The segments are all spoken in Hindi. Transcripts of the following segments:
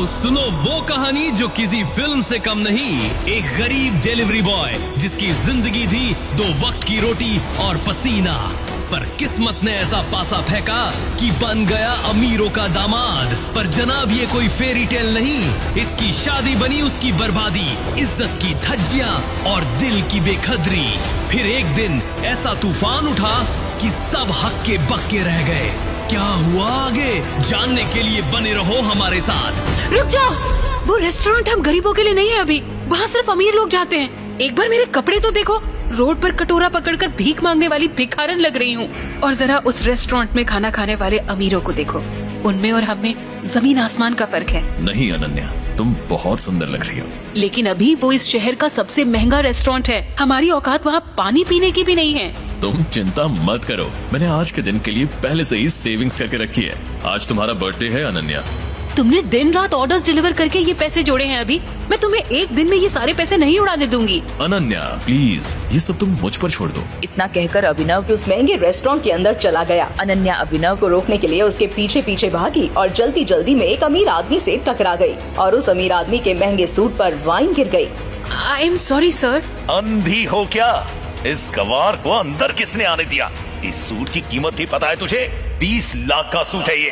तो सुनो वो कहानी जो किसी फिल्म से कम नहीं। एक गरीब डिलीवरी बॉय जिसकी जिंदगी थी 2 वक्त की रोटी और पसीना, पर किस्मत ने ऐसा पासा फेंका कि बन गया अमीरों का दामाद। पर जनाब ये कोई फेरी टेल नहीं, इसकी शादी बनी उसकी बर्बादी, इज्जत की धज्जियां और दिल की बेखदरी। फिर एक दिन ऐसा तूफान उठा कि सब हक्के बक्के रह गए। क्या हुआ आगे जानने के लिए बने रहो हमारे साथ। रुक जाओ, वो रेस्टोरेंट हम गरीबों के लिए नहीं है अभी, वहाँ सिर्फ अमीर लोग जाते हैं। एक बार मेरे कपड़े तो देखो, रोड पर कटोरा पकड़कर भीख मांगने वाली भिखारन लग रही हूँ। और जरा उस रेस्टोरेंट में खाना खाने वाले अमीरों को देखो, उनमें और हमें जमीन आसमान का फर्क है। नहीं अनन्या, तुम बहुत सुंदर लग रही हो। लेकिन अभी वो इस शहर का सबसे महंगा रेस्टोरेंट है, हमारी औकात वहाँ पानी पीने की भी नहीं है। तुम चिंता मत करो, मैंने आज के दिन के लिए पहले से ही सेविंग्स करके रखी है। आज तुम्हारा बर्थडे है अनन्या। तुमने दिन रात ऑर्डर्स डिलीवर करके ये पैसे जोड़े हैं अभी, मैं तुम्हें एक दिन में ये सारे पैसे नहीं उड़ाने दूंगी। अनन्या प्लीज, ये सब तुम मुझ पर छोड़ दो। इतना कहकर अभिनव उस महंगे रेस्टोरेंट के अंदर चला गया। अनन्या अभिनव को रोकने के लिए उसके पीछे पीछे भागी और जल्दी जल्दी में एक अमीर आदमी से टकरा गई और उस अमीर आदमी के महंगे सूट पर वाइन गिर गई। I am sorry sir. अंधी हो क्या? इस गवार को अंदर किसने आने दिया? इस सूट की कीमत भी पता है तुझे? 20 लाख का सूट है ये।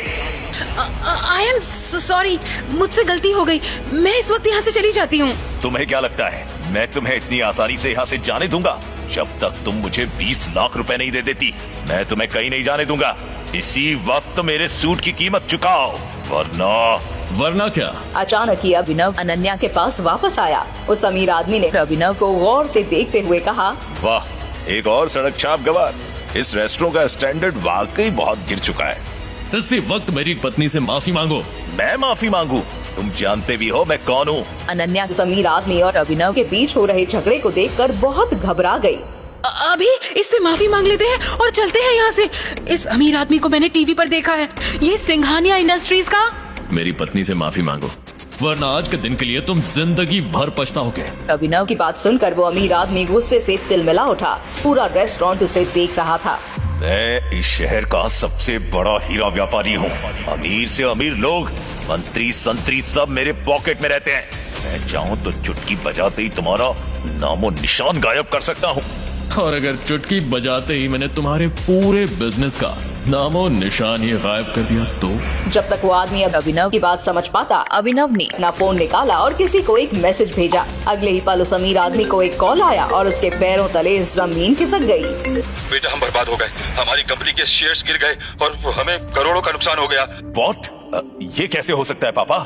आई एम सॉरी, मुझसे गलती हो गई, मैं इस वक्त यहाँ से चली जाती हूँ। तुम्हें क्या लगता है मैं तुम्हें इतनी आसानी से यहाँ से जाने दूंगा? जब तक तुम मुझे 20 लाख रुपए नहीं दे देती, मैं तुम्हें कहीं नहीं जाने दूंगा। इसी वक्त मेरे सूट की कीमत चुकाओ, वरना क्या? अचानक ही अभिनव अनन्या के पास वापस आया। उस अमीर आदमी ने अभिनव को गौर से देखते हुए कहा, वाह, एक और सड़क छाप गवार। इस रेस्टोरेंट का स्टैंडर्ड वाकई बहुत गिर चुका है। इसी वक्त मेरी पत्नी से माफी मांगो। मैं माफी मांगू? तुम जानते भी हो मैं कौन हूँ। अनन्या उस अमीर आदमी और अभिनव के बीच हो रहे झगड़े को देखकर बहुत घबरा गई। अभी इससे माफी मांग लेते हैं और चलते हैं यहाँ से। इस अमीर आदमी को मैंने टीवी पर देखा है, ये सिंघानिया इंडस्ट्रीज का। मेरी पत्नी से माफी मांगो, वरना आज के दिन के लिए तुम जिंदगी भर पछताओगे। अभिनव की बात सुनकर वो अमीर आदमी गुस्से से तिलमिला उठा। पूरा रेस्टोरेंट उसे देख रहा था। मैं इस शहर का सबसे बड़ा हीरा व्यापारी हूँ। अमीर से अमीर लोग, मंत्री संतरी सब मेरे पॉकेट में रहते हैं। मैं चाहूँ तो चुटकी बजाते ही तुम्हारा नामो निशान गायब कर सकता हूँ। और अगर चुटकी बजाते ही मैंने तुम्हारे पूरे बिजनेस का नामो निशान ही गायब कर दिया तो? जब तक वो आदमी अभिनव की बात समझ पाता, अभिनव ने अपना फोन निकाला और किसी को एक मैसेज भेजा। अगले ही पल उस अमीर आदमी को एक कॉल आया और उसके पैरों तले जमीन खिसक गई। बेटा हम बर्बाद हो गए, हमारी कंपनी के शेयर्स गिर गए और हमें करोड़ों का नुकसान हो गया। What? ये कैसे हो सकता है पापा?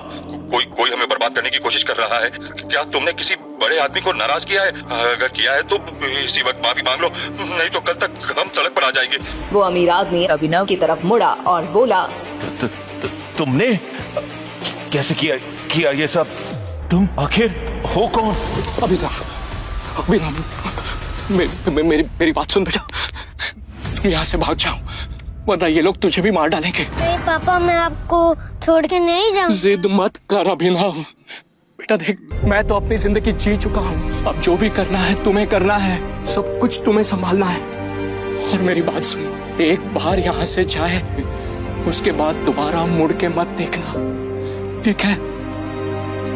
कोई हमें बर्बाद करने की कोशिश कर रहा है। क्या तुमने किसी बड़े आदमी को नाराज किया है? अगर किया है तो इसी वक्त माफी मांग लो, नहीं तो कल तक हम सड़क पर आ जाएंगे। वो अमीर आदमी अभिनव की तरफ मुड़ा और बोला, तुमने कैसे किया ये सब? तुम आखिर हो कौन? अभिनव, मेरी बात सुन बेटा, तुम यहाँ से भाग जाओ वरना ये लोग तुझे भी मार डालेंगे। नहीं पापा, मैं आपको छोड़ के नहीं जाऊँ। जिद मत कर अभिनव। बेटा देख, मैं तो अपनी जिंदगी जी चुका हूँ, अब जो भी करना है तुम्हें करना है, सब कुछ तुम्हें संभालना है। और मेरी बात सुन, एक बार यहाँ से जाए उसके बाद दोबारा मुड़ के मत देखना, ठीक है?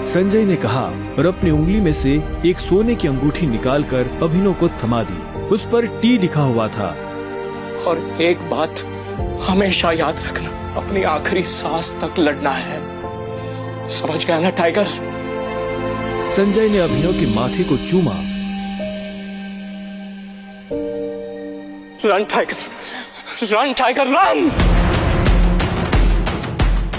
संजय ने कहा और अपनी उंगली में से एक सोने की अंगूठी निकालकर अभिनव को थमा दी। उस पर टी लिखा हुआ था। और एक बात हमेशा याद रखना, अपनी आखिरी सांस तक लड़ना है, समझ गया ना टाइगर? संजय ने अभिनव के माथे को चूमा। Run tiger, run tiger run!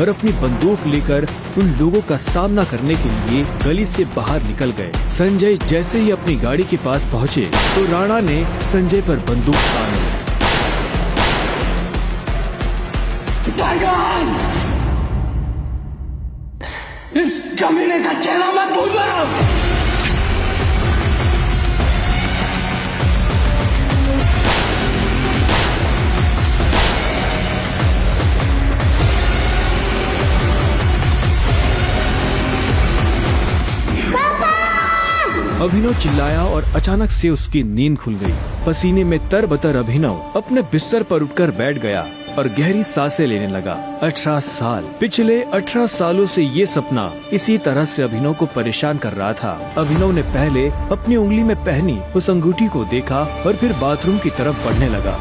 और अपनी बंदूक लेकर उन लोगों का सामना करने के लिए गली से बाहर निकल गए। संजय जैसे ही अपनी गाड़ी के पास पहुँचे तो राणा ने संजय पर बंदूक तान ली। टाइगर! इस कमीने का चेहरा मत भूलना। अभिनव चिल्लाया और अचानक से उसकी नींद खुल गई। पसीने में तरबतर अभिनव अपने बिस्तर पर उठकर बैठ गया। और गहरी सांसें लेने लगा। 18 साल, पिछले 18 सालों से ये सपना इसी तरह से अभिनव को परेशान कर रहा था। अभिनव ने पहले अपनी उंगली में पहनी उस अंगूठी को देखा और फिर बाथरूम की तरफ बढ़ने लगा।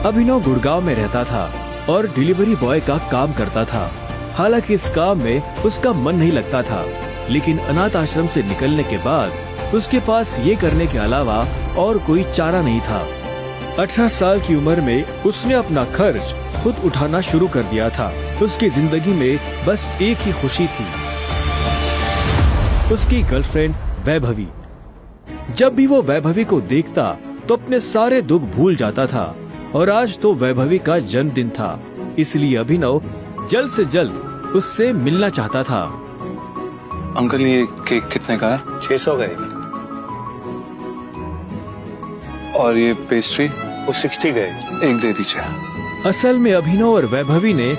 अभिनव गुड़गांव में रहता था और डिलीवरी बॉय का काम करता था। हालांकि इस काम में उसका मन नहीं लगता था, लेकिन अनाथ आश्रम से निकलने के बाद उसके पास ये करने के अलावा और कोई चारा नहीं था। 18 साल की उम्र में उसने अपना खर्च खुद उठाना शुरू कर दिया था। उसकी जिंदगी में बस एक ही खुशी थी, उसकी गर्लफ्रेंड वैभवी। जब भी वो वैभवी को देखता तो अपने सारे दुख भूल जाता था और आज तो वैभवी का जन्मदिन था, इसलिए अभिनव जल्द से जल्द उससे मिलना चाहता था। अंकल ये केक कितने का है? 600 का है। और ये पेस्ट्री? वो 60 का है। एक दे दीजिए। असल में अभिनव और वैभवी ने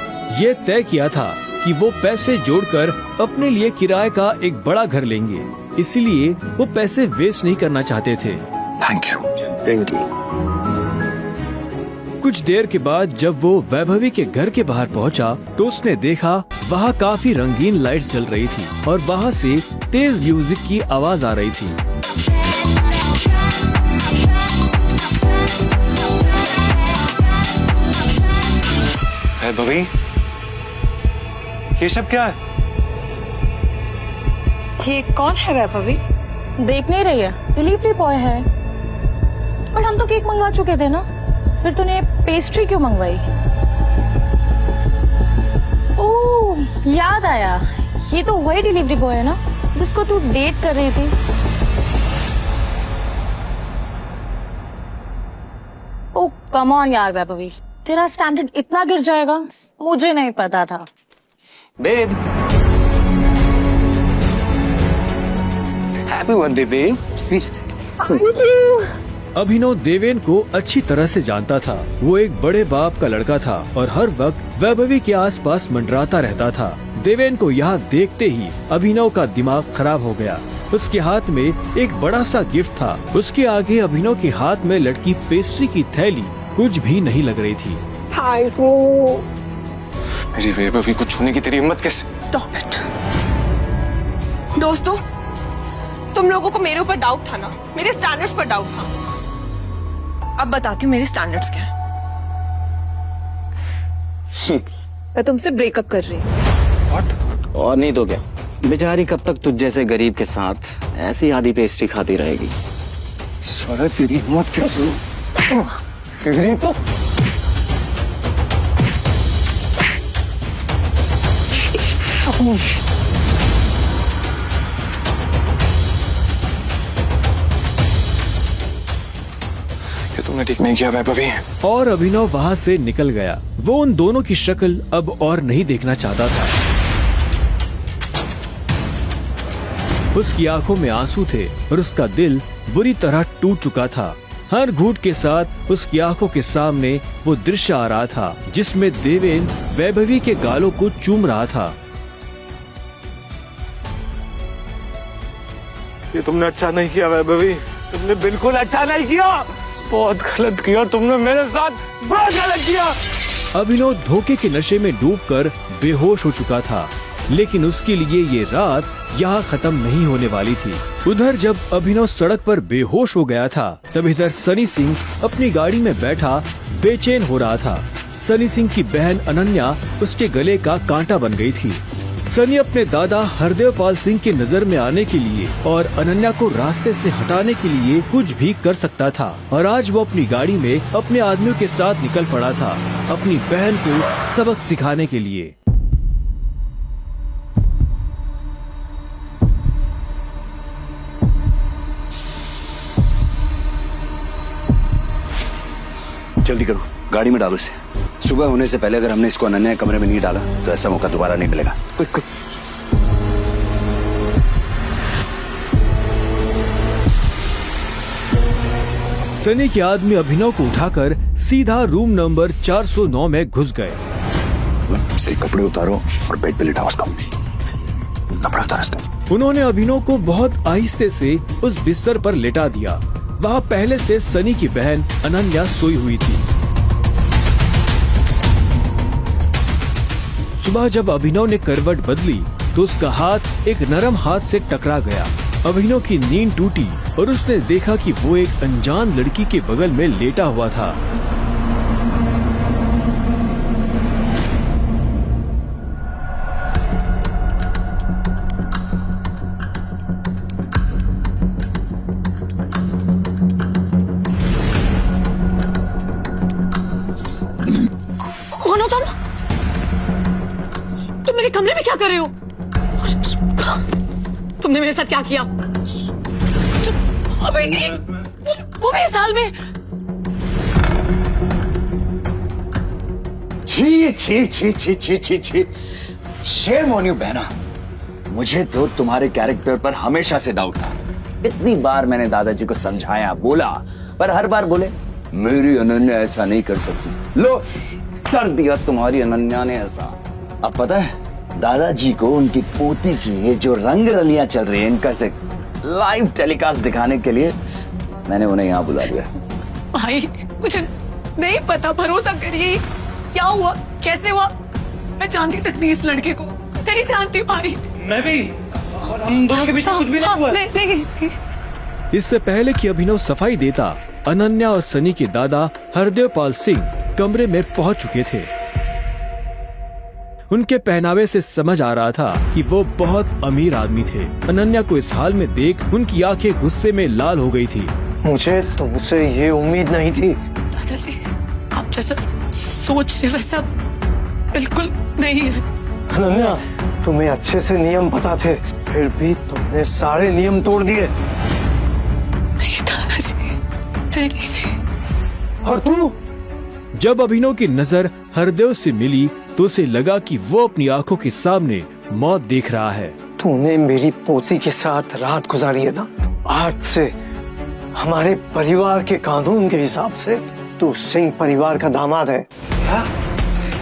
ये तय किया था कि वो पैसे जोड़कर अपने लिए किराए का एक बड़ा घर लेंगे, इसलिए वो पैसे वेस्ट नहीं करना चाहते थे। Thank you. Thank you. कुछ देर के बाद जब वो वैभवी के घर के बाहर पहुंचा तो उसने देखा वहाँ काफी रंगीन लाइट्स जल रही थी और वहाँ से तेज म्यूजिक की आवाज आ रही थी। वैभवी, ये सब क्या है? ये कौन है वैभवी? देख नहीं रही है, डिलीवरी बॉय है। पर हम तो केक मंगवा चुके थे ना, फिर तूने पेस्ट्री क्यों मंगवाई? ओह, याद आया, ये तो वही डिलीवरी बॉय है ना जिसको तू डेट कर रही थी। ओह कम ऑन यार वैभवी, तेरा स्टैंडर्ड इतना गिर जाएगा मुझे नहीं पता था। Babe, happy birthday babe. Abhinav Deven को अच्छी तरह से जानता था। वो एक बड़े बाप का लड़का था और हर वक्त वैभवी के आसपास मंडराता रहता था। देवेन को यहाँ देखते ही अभिनव का दिमाग खराब हो गया। उसके हाथ में एक बड़ा सा गिफ्ट था। उसके आगे अभिनव के हाथ में लटकी पेस्ट्री की थैली कुछ भी नहीं लग रही थी। मेरी वैभवी को छूने की तेरी हिम्मत कैसे? दोस्तों, तुम लोगों को मेरे ऊपर डाउट था ना, मेरे स्टैंडर्ड्स पर डाउट था। अब बताती हूँ मेरे स्टैंडर्ड्स क्या है। मैं तुमसे ब्रेकअप कर रही हूँ। और नहीं तो क्या, बेचारी कब तक तुझ जैसे गरीब के साथ ऐसी आधी पेस्ट्री खाती रहेगी। सारा तेरी हिम्मत कैसे? तो ये तुमने ठीक नहीं किया वैभवी। और अभिनव वहाँ से निकल गया। वो उन दोनों की शक्ल अब और नहीं देखना चाहता था। उसकी आंखों में आंसू थे और उसका दिल बुरी तरह टूट चुका था। हर घूंट के साथ उसकी आंखों के सामने वो दृश्य आ रहा था जिसमें देवेन वैभवी के गालों को चूम रहा था। ये तुमने अच्छा नहीं किया वैभवी, तुमने बिल्कुल अच्छा नहीं किया। बहुत गलत किया तुमने मेरे साथ, बहुत गलत किया। अभिनव धोखे के नशे में डूबकर बेहोश हो चुका था, लेकिन उसके लिए ये रात यहाँ खत्म नहीं होने वाली थी। उधर जब अभिनव सड़क पर बेहोश हो गया था, तब इधर सनी सिंह अपनी गाड़ी में बैठा बेचैन हो रहा था। सनी सिंह की बहन अनन्या उसके गले का कांटा बन गई थी। सनी अपने दादा हरदेव पाल सिंह के नजर में आने के लिए और अनन्या को रास्ते से हटाने के लिए कुछ भी कर सकता था, और आज वो अपनी गाड़ी में अपने आदमियों के साथ निकल पड़ा था अपनी बहन को सबक सिखाने के लिए। जल्दी करो, गाड़ी में डालो इसे। सुबह होने से पहले अगर हमने इसको अनन्या के कमरे में नहीं डाला तो ऐसा मौका दोबारा नहीं मिलेगा। Quick quick. सनी के आदमी अभिनव को उठाकर सीधा रूम नंबर 409 में घुस गए। सही कपड़े उतारो और बेड पे लिटाओ उसको। कपड़ा उतारो उसका। उन्होंने अभिनव को बहुत आहिस्ते से उस बिस्तर पर लेटा दिया। वहाँ पहले से सनी की बहन अनन्या सोई हुई थी। सुबह जब अभिनव ने करवट बदली तो उसका हाथ एक नरम हाथ से टकरा गया। अभिनव की नींद टूटी और उसने देखा कि वो एक अनजान लड़की के बगल में लेटा हुआ था। कौन हो तुम? तुम मेरे कमरे में क्या कर रहे हो? तुमने मेरे साथ क्या किया? अभी वो भी इस हाल में? छी छी छी छी छी छी छी, शेम ऑन यू बहना। मुझे तो तुम्हारे कैरेक्टर पर हमेशा से डाउट था। इतनी बार मैंने दादाजी को समझाया, बोला, पर हर बार बोले मेरी अनन्या ऐसा नहीं कर सकती। लो, कर दिया तुम्हारी अनन्या ने ऐसा। अब पता है दादाजी को उनकी पोती की ये जो रंग रलियां चल रही है, इनका से लाइव टेलीकास्ट दिखाने के लिए मैंने उन्हें यहाँ बुला लिया। भाई मुझे नहीं पता, भरोसा करिए। क्या हुआ, कैसे हुआ? मैं जानती तक नहीं इस लड़के को, नहीं जानती भाई। मैं भी, और हम दोनों के बीच में कुछ भी नहीं हुआ। नहीं। इससे पहले कि अभिनव सफाई देता, अनन्या और सनी के दादा हरदेव पाल सिंह कमरे में पहुंच चुके थे। उनके पहनावे से समझ आ रहा था कि वो बहुत अमीर आदमी थे। अनन्या को इस हाल में देख उनकी आंखें गुस्से में लाल हो गई थी। मुझे तुमसे ये उम्मीद नहीं थी। दादाजी, आप जैसा सोच रहे वैसा बिल्कुल नहीं है। अनन्या, तुम्हें अच्छे से नियम पता थे, फिर भी तुमने सारे नियम तोड़ दिए। नहीं दादाजी, नहीं। और तू? जब अभिनव की नजर हरदेव से मिली तो उसे लगा कि वो अपनी आंखों के सामने मौत देख रहा है। तूने मेरी पोती के साथ रात गुजारी है ना? आज से हमारे परिवार के कानून के हिसाब से तू सिंह परिवार का दामाद है। क्या?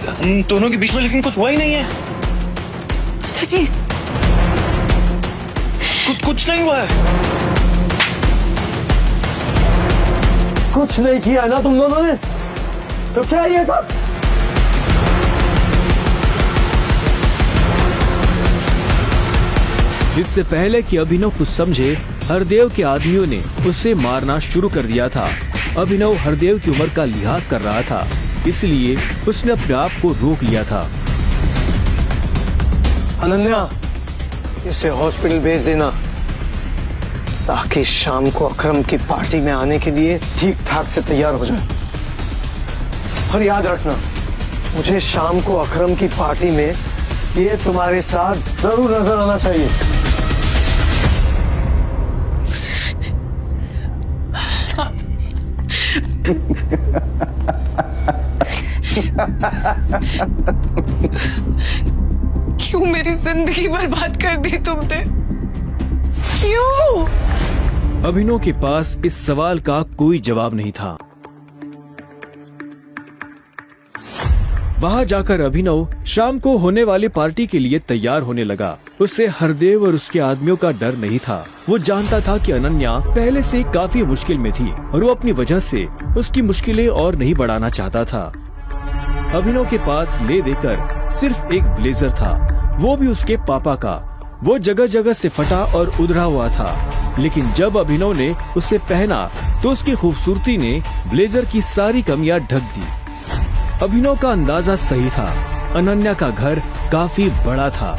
हम दोनों के बीच में लेकिन कुछ हुआ ही नहीं है। दादाजी, कुछ नहीं हुआ है। कुछ नहीं किया ना तुम दोनों ने? तो क्या ये सब? इससे पहले कि अभिनव कुछ समझे, हरदेव के आदमियों ने उसे मारना शुरू कर दिया था। अभिनव हरदेव की उम्र का लिहाज कर रहा था, इसलिए उसने अपने आप को रोक लिया था। अनन्या, इसे हॉस्पिटल भेज देना ताकि शाम को अकरम की पार्टी में आने के लिए ठीक ठाक से तैयार हो जाए। और याद रखना, मुझे शाम को अकरम की पार्टी में ये तुम्हारे साथ जरूर नजर आना चाहिए। क्यों मेरी जिंदगी बर्बाद कर दी तुमने? क्यों? अभिनव के पास इस सवाल का कोई जवाब नहीं था। वहां जाकर अभिनव शाम को होने वाली पार्टी के लिए तैयार होने लगा। उसे हरदेव और उसके आदमियों का डर नहीं था। वो जानता था कि अनन्या पहले से काफी मुश्किल में थी और वो अपनी वजह से उसकी मुश्किलें और नहीं बढ़ाना चाहता था। अभिनव के पास ले देकर सिर्फ एक ब्लेजर था, वो भी उसके पापा का। वो जगह जगह से फटा और उधड़ा हुआ था, लेकिन जब अभिनव ने उसे पहना तो उसकी खूबसूरती ने ब्लेजर की सारी कमियां ढक दी। अभिनव का अंदाजा सही था, अनन्या का घर काफी बड़ा था।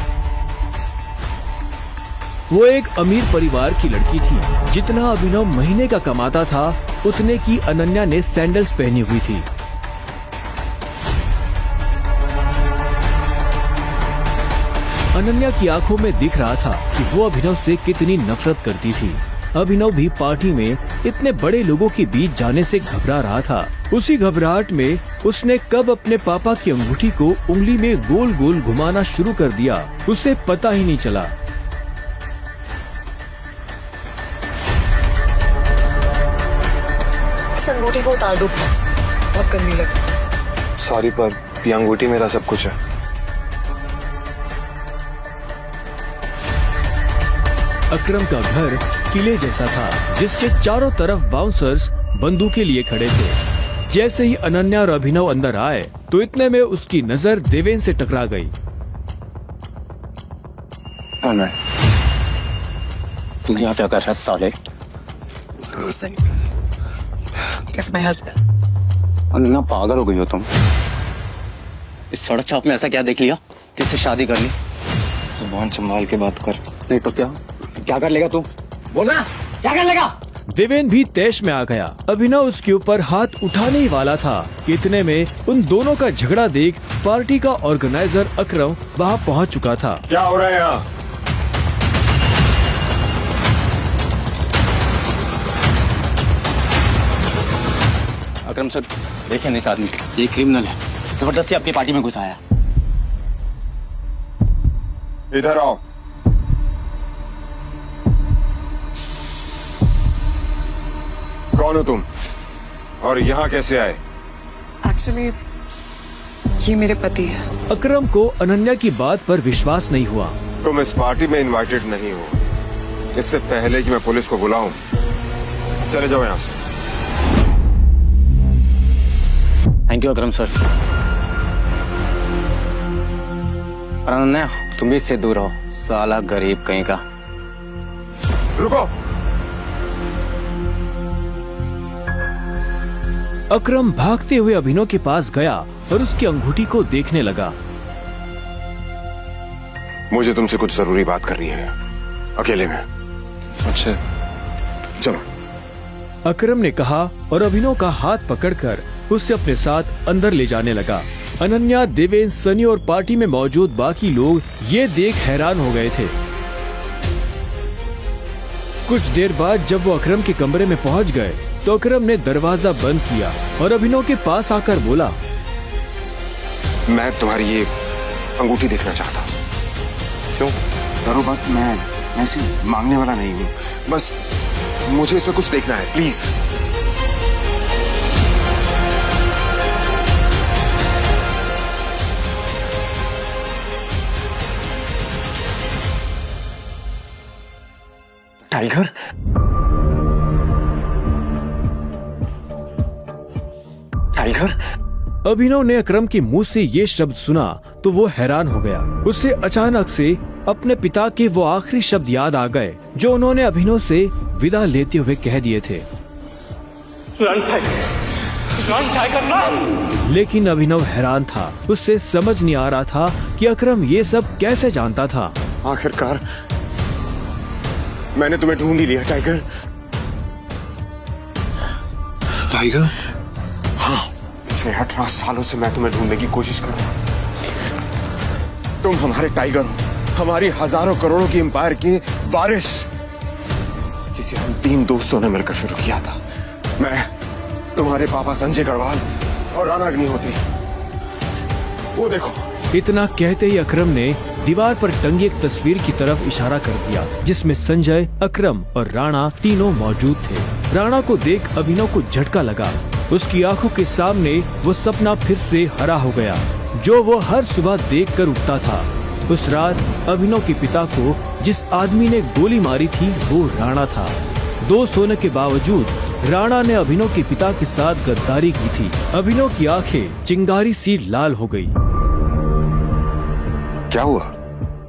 वो एक अमीर परिवार की लड़की थी। जितना अभिनव महीने का कमाता था, उतने की अनन्या ने सैंडल्स पहनी हुई थी। अनन्या की आंखों में दिख रहा था कि वो अभिनव से कितनी नफरत करती थी। अभिनव भी पार्टी में इतने बड़े लोगों के बीच जाने से घबरा रहा था। उसी घबराहट में उसने कब अपने पापा की अंगूठी को उंगली में गोल गोल घुमाना शुरू कर दिया, उसे पता ही नहीं चला। इस अंगूठी को उतार दो प्लीज, बहुत गंदी लगी। सॉरी, पर ये अंगूठी मेरा सब कुछ है। अकरम का घर किले जैसा था, जिसके चारों तरफ बाउंसर्स बंदूकें लिए खड़े थे। जैसे ही अनन्या और अभिनव अंदर आए तो इतने में उसकी नजर देवेन से टकरा गई। मैं तू यहाँ क्या कर रहा है साले? Kiss my husband. अन्ना पागल हो गई हो तुम? इस सड़क छाप में ऐसा क्या देख लिया किससे शादी कर ली? जुबान संभाल के बात कर। नहीं तो क्या कर लेगा तू? बोल ना, क्या कर लेगा? देवेन भी तैश में आ गया। अभिनव उसके ऊपर हाथ उठाने ही वाला था। इतने में उन दोनों का झगड़ा देख पार्टी का ऑर्गेनाइजर अकरम वहाँ पहुँच चुका था। क्या हो रहा है यहाँ? अकरम सर, देखिए इस आदमी को, ये क्रिमिनल है, जबरदस्ती आपकी पार्टी में घुसाया। इधर आओ। कौन हो तुम और यहाँ कैसे आए? Actually, ये मेरे पति है। अकरम को अनन्या की बात पर विश्वास नहीं हुआ। तुम इस पार्टी में इनवाइटेड नहीं हो। इससे पहले कि मैं पुलिस को बुलाऊं, चले जाओ यहाँ से। Thank you Akram sir. Ananya, तुम भी इससे दूर रहो, साला गरीब कहीं का। रुको। अकरम भागते हुए अभिनव के पास गया और उसकी अंगूठी को देखने लगा। मुझे तुमसे कुछ जरूरी बात करनी है, अकेले में। अच्छा, चलो। अकरम ने कहा और अभिनव का हाथ पकड़कर उसे अपने साथ अंदर ले जाने लगा। अनन्या, देवेन, सनी और पार्टी में मौजूद बाकी लोग ये देख हैरान हो गए थे। कुछ देर बाद जब वो अकरम के कमरे में पहुंच गए तो अकरम ने दरवाजा बंद किया और अभिनव के पास आकर बोला, मैं तुम्हारी ये अंगूठी देखना चाहता हूँ। क्यों? करो बात, मैं ऐसे मांगने वाला नहीं हूँ, बस मुझे इसमें कुछ देखना है, प्लीज। टाइगर? टाइगर? अभिनव ने अकरम के मुंह से ये शब्द सुना तो वो हैरान हो गया। उसे अचानक से अपने पिता के वो आखिरी शब्द याद आ गए जो उन्होंने अभिनव से विदा लेते हुए कह दिए थे। Run tiger, run! लेकिन अभिनव हैरान था। उससे समझ नहीं आ रहा था कि अकरम ये सब कैसे जानता था। आखिरकार मैंने तुम्हें ढूंढ ही लिया, टाइगर। टाइगर? हाँ, पिछले 18 सालों से मैं तुम्हें ढूंढने की कोशिश कर रहा हूं। तुम हमारे टाइगर हो, हमारी हजारों करोड़ों की एम्पायर की वारिस, जिसे हम 3 दोस्तों ने मिलकर शुरू किया था। मैं, तुम्हारे पापा संजय गढ़वाल और राणा अग्निहोत्री। वो देखो। इतना कहते ही अकरम ने दीवार पर टंगी एक तस्वीर की तरफ इशारा कर दिया जिसमें संजय, अकरम और राणा तीनों मौजूद थे। राणा को देख अभिनव को झटका लगा। उसकी आंखों के सामने वो सपना फिर से हरा हो गया जो वो हर सुबह देखकर उठता था। उस रात अभिनव के पिता को जिस आदमी ने गोली मारी थी वो राणा था। दोस्त होने के बावजूद राणा ने अभिनव के पिता के साथ गद्दारी की थी। अभिनव की आंखें चिंगारी सी लाल हो गई। क्या हुआ?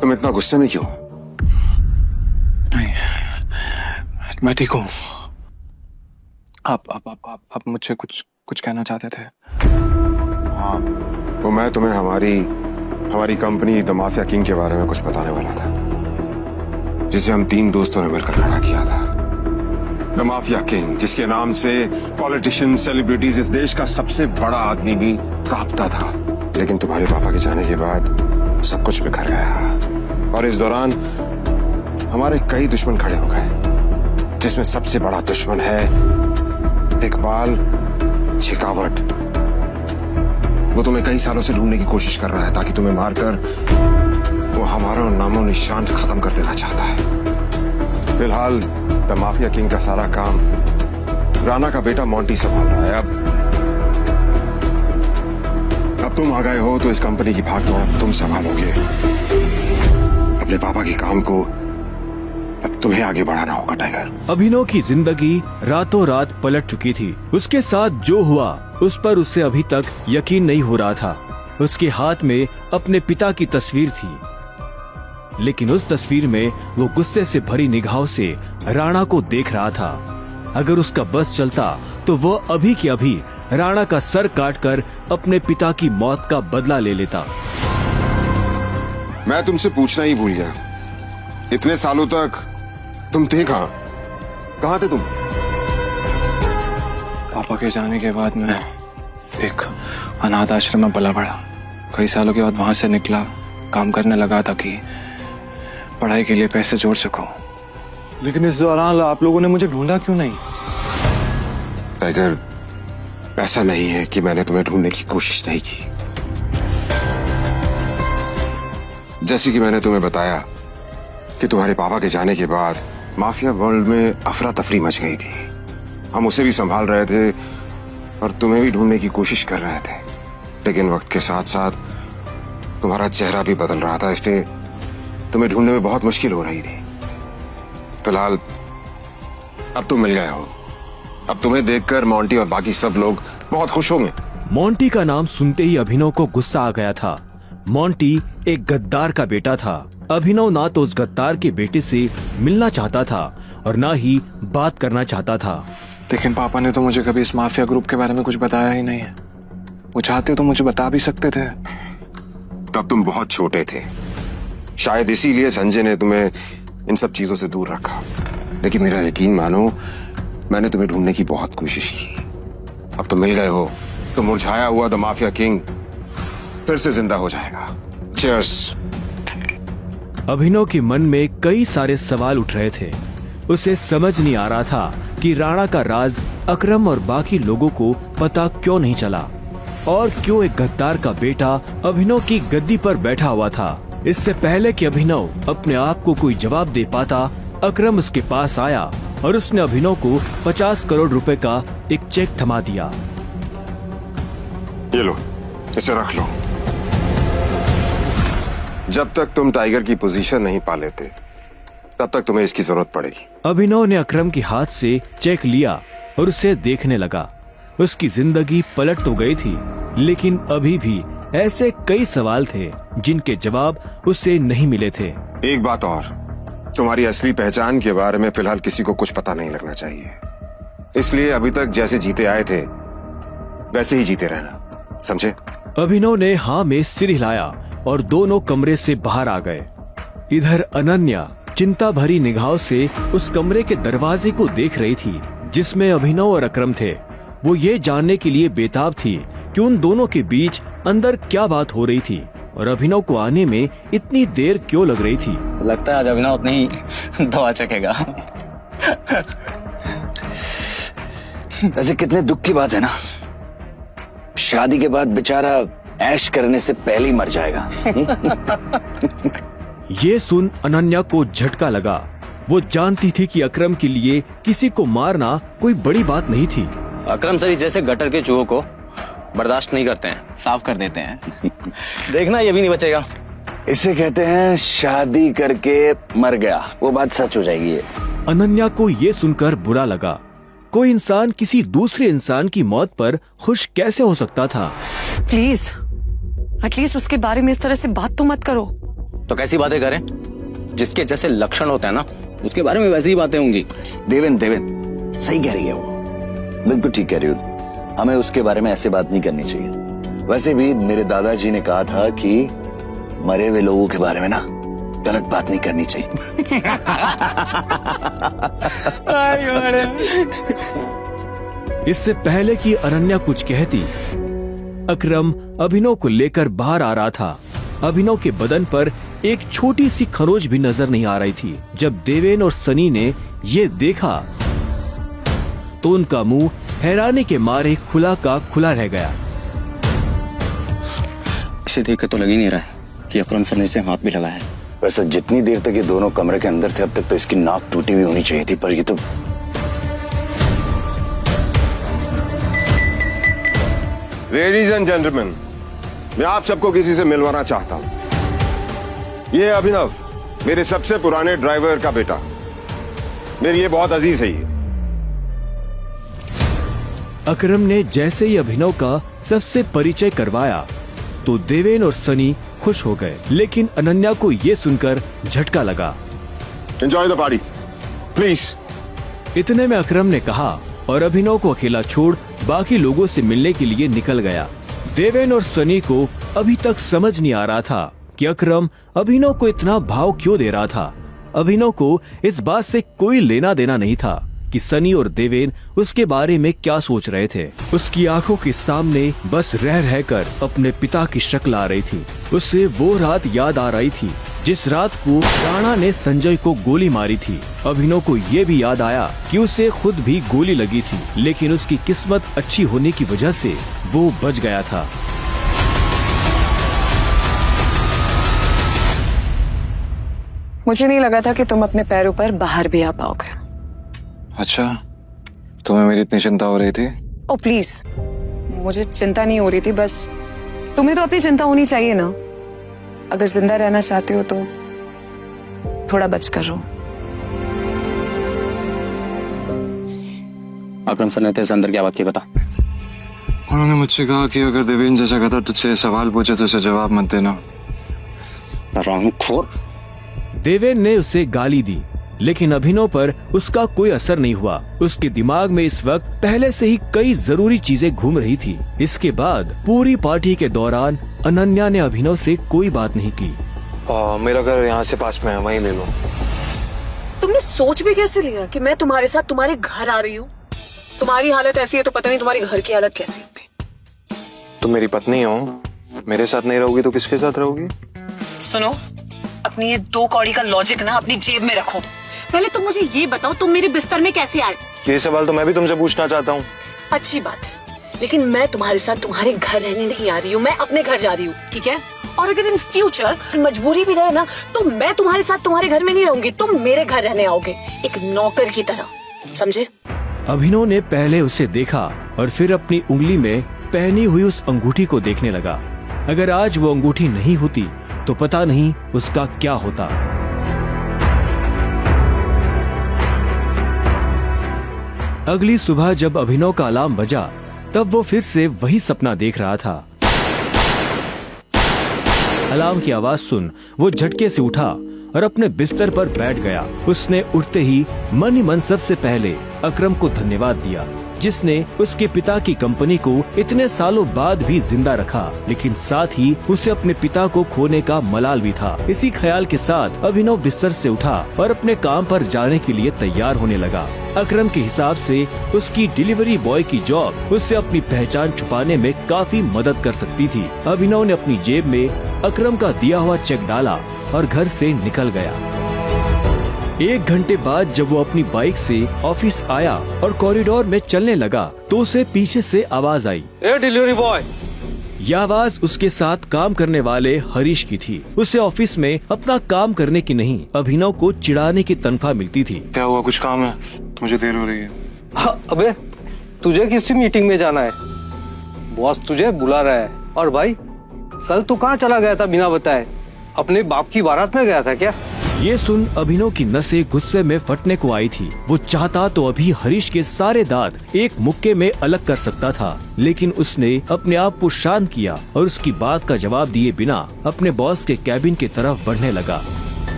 तुम इतना गुस्से में क्यों? नहीं, मैं ठीक हूँ। आप मुझसे कुछ कहना चाहते थे? हाँ, तो मैं तुम्हें हमारी कंपनी द माफिया किंग के बारे में कुछ बताने वाला था, जिसे हम 3 दोस्तों ने मिलकर खड़ा किया था। द माफिया किंग, जिसके नाम से पॉलिटिशियन, सेलिब्रिटीज, इस देश का सबसे बड़ा आदमी भी कांपता था। लेकिन तुम्हारे पापा के जाने के बाद सब कुछ बिखर गया और इस दौरान हमारे कई दुश्मन खड़े हो गए, जिसमें सबसे बड़ा दुश्मन है इकबाल शेखावत। वो तुम्हें कई सालों से ढूंढने की कोशिश कर रहा है ताकि तुम्हें मारकर वो हमारा नामो निशान खत्म कर देना चाहता है। फिलहाल द माफिया किंग का सारा काम राणा का बेटा मोंटी संभाल रहा है। अब तुम आ गए हो तो इस कंपनी की भाग दौड़ तुम संभालोगे। अपने पापा के काम को अब तुम्हें आगे बढ़ाना होगा, टाइगर। अभिनव की जिंदगी रातों रात पलट चुकी थी। उसके साथ जो हुआ उस पर उसे अभी तक यकीन नहीं हो रहा था। उसके हाथ में अपने पिता की तस्वीर थी। लेकिन उस तस्वीर में वो गुस्से से भरी निगाहों से राणा को देख रहा था। अगर उसका बस चलता तो वो अभी के अभी राणा का सर काटकर अपने पिता की मौत का बदला ले लेता। मैं तुमसे पूछना ही भूल गया, इतने सालों तक तुम थे कहाँ थे तुम? पापा के जाने के बाद मैं एक अनाथ आश्रम में पला बढ़ा। कई सालों के बाद वहां से निकला, काम करने लगा ताकि पढ़ाई के लिए पैसे जोड़ सकूं। लेकिन इस दौरान आप लोगों ने मुझे ढूंढा क्यों नहीं? टाइगर, ऐसा नहीं है कि मैंने तुम्हें ढूंढने की कोशिश नहीं की। जैसे कि मैंने तुम्हें बताया कि तुम्हारे पापा के जाने के बाद माफिया वर्ल्ड में अफरा तफरी मच गई थी। हम उसे भी संभाल रहे थे और तुम्हें भी ढूंढने की कोशिश कर रहे थे, लेकिन वक्त के साथ साथ तुम्हारा चेहरा भी बदल रहा था, इसलिए तुम्हें ढूंढने में बहुत मुश्किल हो रही थी। फिलहाल अब तुम मिल गए हो। अब तुम्हें देखकर मोंटी और बाकी सब लोग बहुत खुश होंगे। मोंटी का नाम सुनते ही अभिनव को गुस्सा आ गया था। मोंटी एक गद्दार का बेटा था। अभिनव ना तो उस गद्दार के बेटे से मिलना चाहता था और ना ही बात करना चाहता था। लेकिन पापा ने तो मुझे कभी इस माफिया ग्रुप के बारे में कुछ बताया ही नहीं है। वो चाहते तो मुझे बता भी सकते थे। तब तुम बहुत छोटे थे, शायद इसीलिए संजय ने तुम्हें इन सब चीजों से दूर रखा। लेकिन मेरा यकीन मानो, मैंने तुम्हें ढूंढने की बहुत कोशिश की। अब तुम मिल गए हो तो मुरझाया हुआ द माफिया किंग फिर से जिंदा हो जाएगा। चीयर्स। अभिनव के मन में कई सारे सवाल उठ रहे थे। उसे समझ नहीं आ रहा था कि राणा का राज अकरम और बाकी लोगों को पता क्यों नहीं चला और क्यों एक गद्दार का बेटा अभिनव की गद्दी पर बैठा हुआ था। इससे पहले कि अभिनव अपने आप को कोई जवाब दे पाता, अकरम उसके पास आया और उसने अभिनव को 50 करोड़ रुपए का एक चेक थमा दिया। ये लो, इसे रख लो। जब तक तुम टाइगर की पोजीशन नहीं पा लेते तब तक तुम्हें इसकी जरूरत पड़ेगी। अभिनव ने अकरम के हाथ से चेक लिया और उसे देखने लगा। उसकी जिंदगी पलट तो गई थी, लेकिन अभी भी ऐसे कई सवाल थे जिनके जवाब उसे नहीं मिले थे। एक बात और, तुम्हारी असली पहचान के बारे में फिलहाल किसी को कुछ पता नहीं लगना चाहिए। इसलिए अभी तक जैसे जीते आए थे वैसे ही जीते रहना, समझे? अभिनव ने हाँ में सिर हिलाया और दोनों कमरे से बाहर आ गए। इधर अनन्या चिंता भरी निगाहों से उस कमरे के दरवाजे को देख रही थी जिसमें अभिनव और अकरम थे। वो ये जानने के लिए बेताब थी कि उन दोनों के बीच अंदर क्या बात हो रही थी और अभिनव को आने में इतनी देर क्यों लग रही थी। लगता है आज अभिनव अपनी दवा चखेगा। वैसे कितने दुख की बात है ना, शादी के बाद बेचारा ऐश करने से पहले ही मर जाएगा। ये सुन अनन्या को झटका लगा। वो जानती थी कि अकरम के लिए किसी को मारना कोई बड़ी बात नहीं थी। अकरम सर जैसे गटर के चूहों को बर्दाश्त नहीं करते हैं, साफ कर देते हैं। देखना ये भी नहीं बचेगा। इसे कहते हैं शादी करके मर गया, वो बात सच हो जाएगी। ये अनन्या को ये सुनकर बुरा लगा। कोई इंसान किसी दूसरे इंसान की मौत पर खुश कैसे हो सकता था? प्लीज एटलीस्ट उसके बारे में इस तरह से बात तो मत करो। तो कैसी बातें करें? जिसके जैसे लक्षण होते हैं ना, उसके बारे में वैसी ही बातें होंगी। देवेन सही कह रही है वो, बिल्कुल ठीक कह रही हो। हमें उसके बारे में ऐसे बात नहीं करनी चाहिए। वैसे भी मेरे दादाजी ने कहा था कि मरे हुए लोगों के बारे में ना गलत बात नहीं करनी चाहिए। इससे पहले कि अनन्या कुछ कहती, अकरम अभिनव को लेकर बाहर आ रहा था। अभिनव के बदन पर एक छोटी सी खरोच भी नजर नहीं आ रही थी। जब देवेन और सनी ने ये देखा तो उनका मुंह हैरानी के मारे खुला का खुला रह गया। इसे देख तो लग ही नहीं रहा है कि अकरम सर ने इसे हाथ भी लगाया है। वैसे जितनी देर तक ये दोनों कमरे के अंदर थे, अब तक तो इसकी नाक टूटी हुई होनी चाहिए थी, पर ये तो लेडीज एंड जेंटलमैन, मैं आप सबको किसी से मिलवाना चाहता हूं। ये अभिनव, मेरे सबसे पुराने ड्राइवर का बेटा, मेरी ये बहुत अजीज है। ये अकरम ने जैसे ही अभिनव का सबसे परिचय करवाया तो देवेन और सनी खुश हो गए, लेकिन अनन्या को ये सुनकर झटका लगा। Enjoy the party please. इतने में अकरम ने कहा और अभिनव को अकेला छोड़ बाकी लोगों से मिलने के लिए निकल गया। देवेन और सनी को अभी तक समझ नहीं आ रहा था कि अकरम अभिनव को इतना भाव क्यों दे रहा था। अभिनव को इस बात से कोई लेना देना नहीं था कि सनी और देवेन उसके बारे में क्या सोच रहे थे। उसकी आंखों के सामने बस रह रहकर अपने पिता की शक्ल आ रही थी। उसे वो रात याद आ रही थी जिस रात को राणा ने संजय को गोली मारी थी। अभिनव को ये भी याद आया कि उसे खुद भी गोली लगी थी, लेकिन उसकी किस्मत अच्छी होने की वजह से वो बच गया था। मुझे नहीं लगा था कि तुम अपने पैरों पर बाहर भी आ पाओगे। अच्छा, तुम्हें मेरी इतनी चिंता हो रही थी? ओ प्लीज, मुझे चिंता नहीं हो रही थी, बस तुम्हें तो अपनी चिंता होनी चाहिए ना। अगर जिंदा रहना चाहते हो तो थोड़ा बचकर रहो। अकरम सर ने तेरे से अंदर क्या बात की, बता। उन्होंने मुझसे कहा कि अगर देवेन जैसा कहता तुझसे सवाल पूछे तो उसे जवाब मत देना। रामखोर। देवेन ने उसे गाली दी, लेकिन अभिनव पर उसका कोई असर नहीं हुआ। उसके दिमाग में इस वक्त पहले से ही कई जरूरी चीजें घूम रही थी। इसके बाद पूरी पार्टी के दौरान अनन्या ने अभिनव से कोई बात नहीं की। मेरा घर यहाँ से पास में है, वहीं ले लो। तुमने सोच भी कैसे लिया कि मैं तुम्हारे साथ तुम्हारे घर आ रही हूँ? तुम्हारी हालत ऐसी है तो पता नहीं तुम्हारी घर की हालत कैसी होगी। तुम मेरी पत्नी हो, मेरे साथ नहीं रहोगी तो किसके साथ रहोगी? सुनो, अपनी ये 2 कौड़ी का लॉजिक ना अपनी जेब में रखो। पहले तुम मुझे ये बताओ, तुम मेरे बिस्तर में कैसे आए? ये सवाल तो मैं भी तुमसे पूछना चाहता हूँ। अच्छी बात है, लेकिन मैं तुम्हारे साथ तुम्हारे घर रहने नहीं आ रही हूँ, मैं अपने घर जा रही हूँ, ठीक है? और अगर इन फ्यूचर मजबूरी भी रहे ना तो मैं तुम्हारे साथ तुम्हारे घर में नहीं रहूंगी, तुम मेरे घर रहने आओगे एक नौकर की तरह, समझे? अभिनव ने पहले उसे देखा और फिर अपनी उंगली में पहनी हुई उस अंगूठी को देखने लगा। अगर आज वो अंगूठी नहीं होती तो पता नहीं उसका क्या होता। अगली सुबह जब अभिनव का अलार्म बजा तब वो फिर से वही सपना देख रहा था। अलार्म की आवाज सुन वो झटके से उठा और अपने बिस्तर पर बैठ गया। उसने उठते ही मन ही मन सबसे पहले अकरम को धन्यवाद दिया, जिसने उसके पिता की कंपनी को इतने सालों बाद भी जिंदा रखा, लेकिन साथ ही उसे अपने पिता को खोने का मलाल भी था। इसी ख्याल के साथ अभिनव बिस्तर से उठा और अपने काम पर जाने के लिए तैयार होने लगा। अकरम के हिसाब से उसकी डिलीवरी बॉय की जॉब उसे अपनी पहचान छुपाने में काफी मदद कर सकती थी। अभिनव ने अपनी जेब में अकरम का दिया हुआ चेक डाला और घर से निकल गया। 1 घंटे बाद जब वो अपनी बाइक से ऑफिस आया और कॉरिडोर में चलने लगा तो उसे पीछे से आवाज आई, ए डिलीवरी बॉय। यह आवाज उसके साथ काम करने वाले हरीश की थी। उसे ऑफिस में अपना काम करने की नहीं, अभिनव को चिढ़ाने की तनख्वाह मिलती थी। क्या हुआ, कुछ काम है? मुझे देर हो रही है। हाँ, अबे तुझे किसी मीटिंग में जाना है, बॉस तुझे बुला रहा है। और भाई कल तू कहाँ चला गया था बिना बताए? अपने बाप की बारात में गया था क्या? ये सुन अभिनव की नसें गुस्से में फटने को आई थी। वो चाहता तो अभी हरीश के सारे दांत एक मुक्के में अलग कर सकता था, लेकिन उसने अपने आप को शांत किया और उसकी बात का जवाब दिए बिना अपने बॉस के कैबिन की तरफ बढ़ने लगा।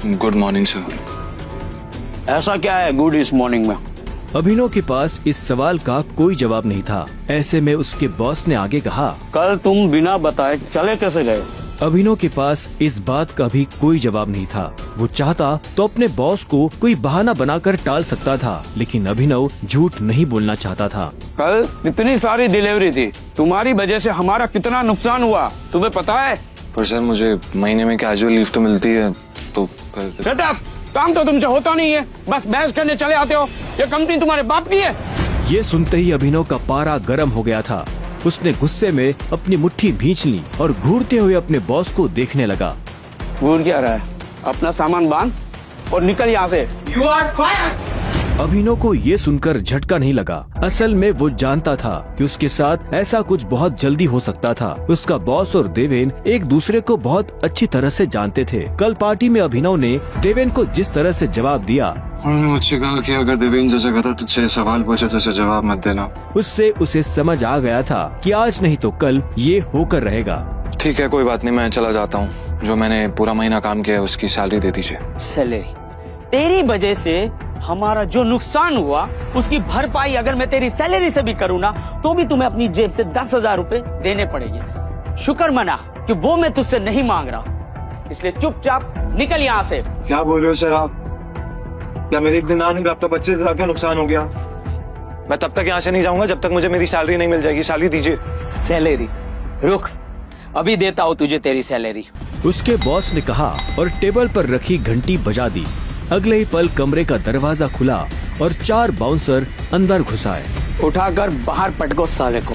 Good morning sir. ऐसा क्या है गुड इस मॉर्निंग में? अभिनव के पास इस सवाल का कोई जवाब नहीं था। ऐसे में उसके बॉस ने आगे कहा, कल तुम बिना बताए चले कैसे गए? अभिनव के पास इस बात का भी कोई जवाब नहीं था। वो चाहता तो अपने बॉस को कोई बहाना बनाकर टाल सकता था, लेकिन अभिनव झूठ नहीं बोलना चाहता था। कल इतनी सारी डिलीवरी थी, तुम्हारी वजह से हमारा कितना नुकसान हुआ तुम्हें पता है? पर सर मुझे महीने में कैजुअल लीव तो मिलती है, तो शट अप! काम तो तुमसे होता नहीं है, बस बहस करने चले आते हो। ये कंपनी तुम्हारे बाप की है। ये सुनते ही अभिनव का पारा गर्म हो गया था। उसने गुस्से में अपनी मुट्ठी भींच ली और घूरते हुए अपने बॉस को देखने लगा। घूर क्या रहा है? अपना सामान बांध और निकल यहाँ से। You are fired! अभिनव को ये सुनकर झटका नहीं लगा। असल में वो जानता था कि उसके साथ ऐसा कुछ बहुत जल्दी हो सकता था। उसका बॉस और देवेन एक दूसरे को बहुत अच्छी तरह से जानते थे। कल पार्टी में अभिनव ने देवेन को जिस तरह से जवाब दिया, उन्होंने मुझसे कहा कि अगर देवेन जैसा कहता तुझसे सवाल पूछे तो उसे जवाब मत देना। उससे उसे समझ आ गया था कि आज नहीं तो कल ये होकर रहेगा। ठीक है, कोई बात नहीं, मैं चला जाता हूँ। जो मैंने पूरा महीना काम किया है उसकी सैलरी दे दीजिए। सैलरी? तेरी वजह से हमारा जो नुकसान हुआ उसकी भरपाई अगर मैं तेरी सैलरी से भी करूँ ना तो भी तुम्हें अपनी जेब से 10,000 रुपए देने पड़ेंगे। शुक्र मना कि वो मैं तुझसे नहीं मांग रहा, इसलिए चुपचाप निकल यहाँ से। क्या बोल रहे हो सर आप? क्या मेरे एक दिन आने में आपका 25,000 का नुकसान हो गया? मैं तब तक यहाँ से नहीं जाऊंगा जब तक मुझे मेरी सैलरी नहीं मिल जाएगी। सैलरी दीजिए। सैलरी? रुक, अभी देता हूँ तुझे तेरी सैलरी। उसके बॉस ने कहा और टेबल पर रखी घंटी बजा दी। अगले ही पल कमरे का दरवाजा खुला और 4 बाउंसर अंदर घुस आए। उठाकर बाहर पटको साले को।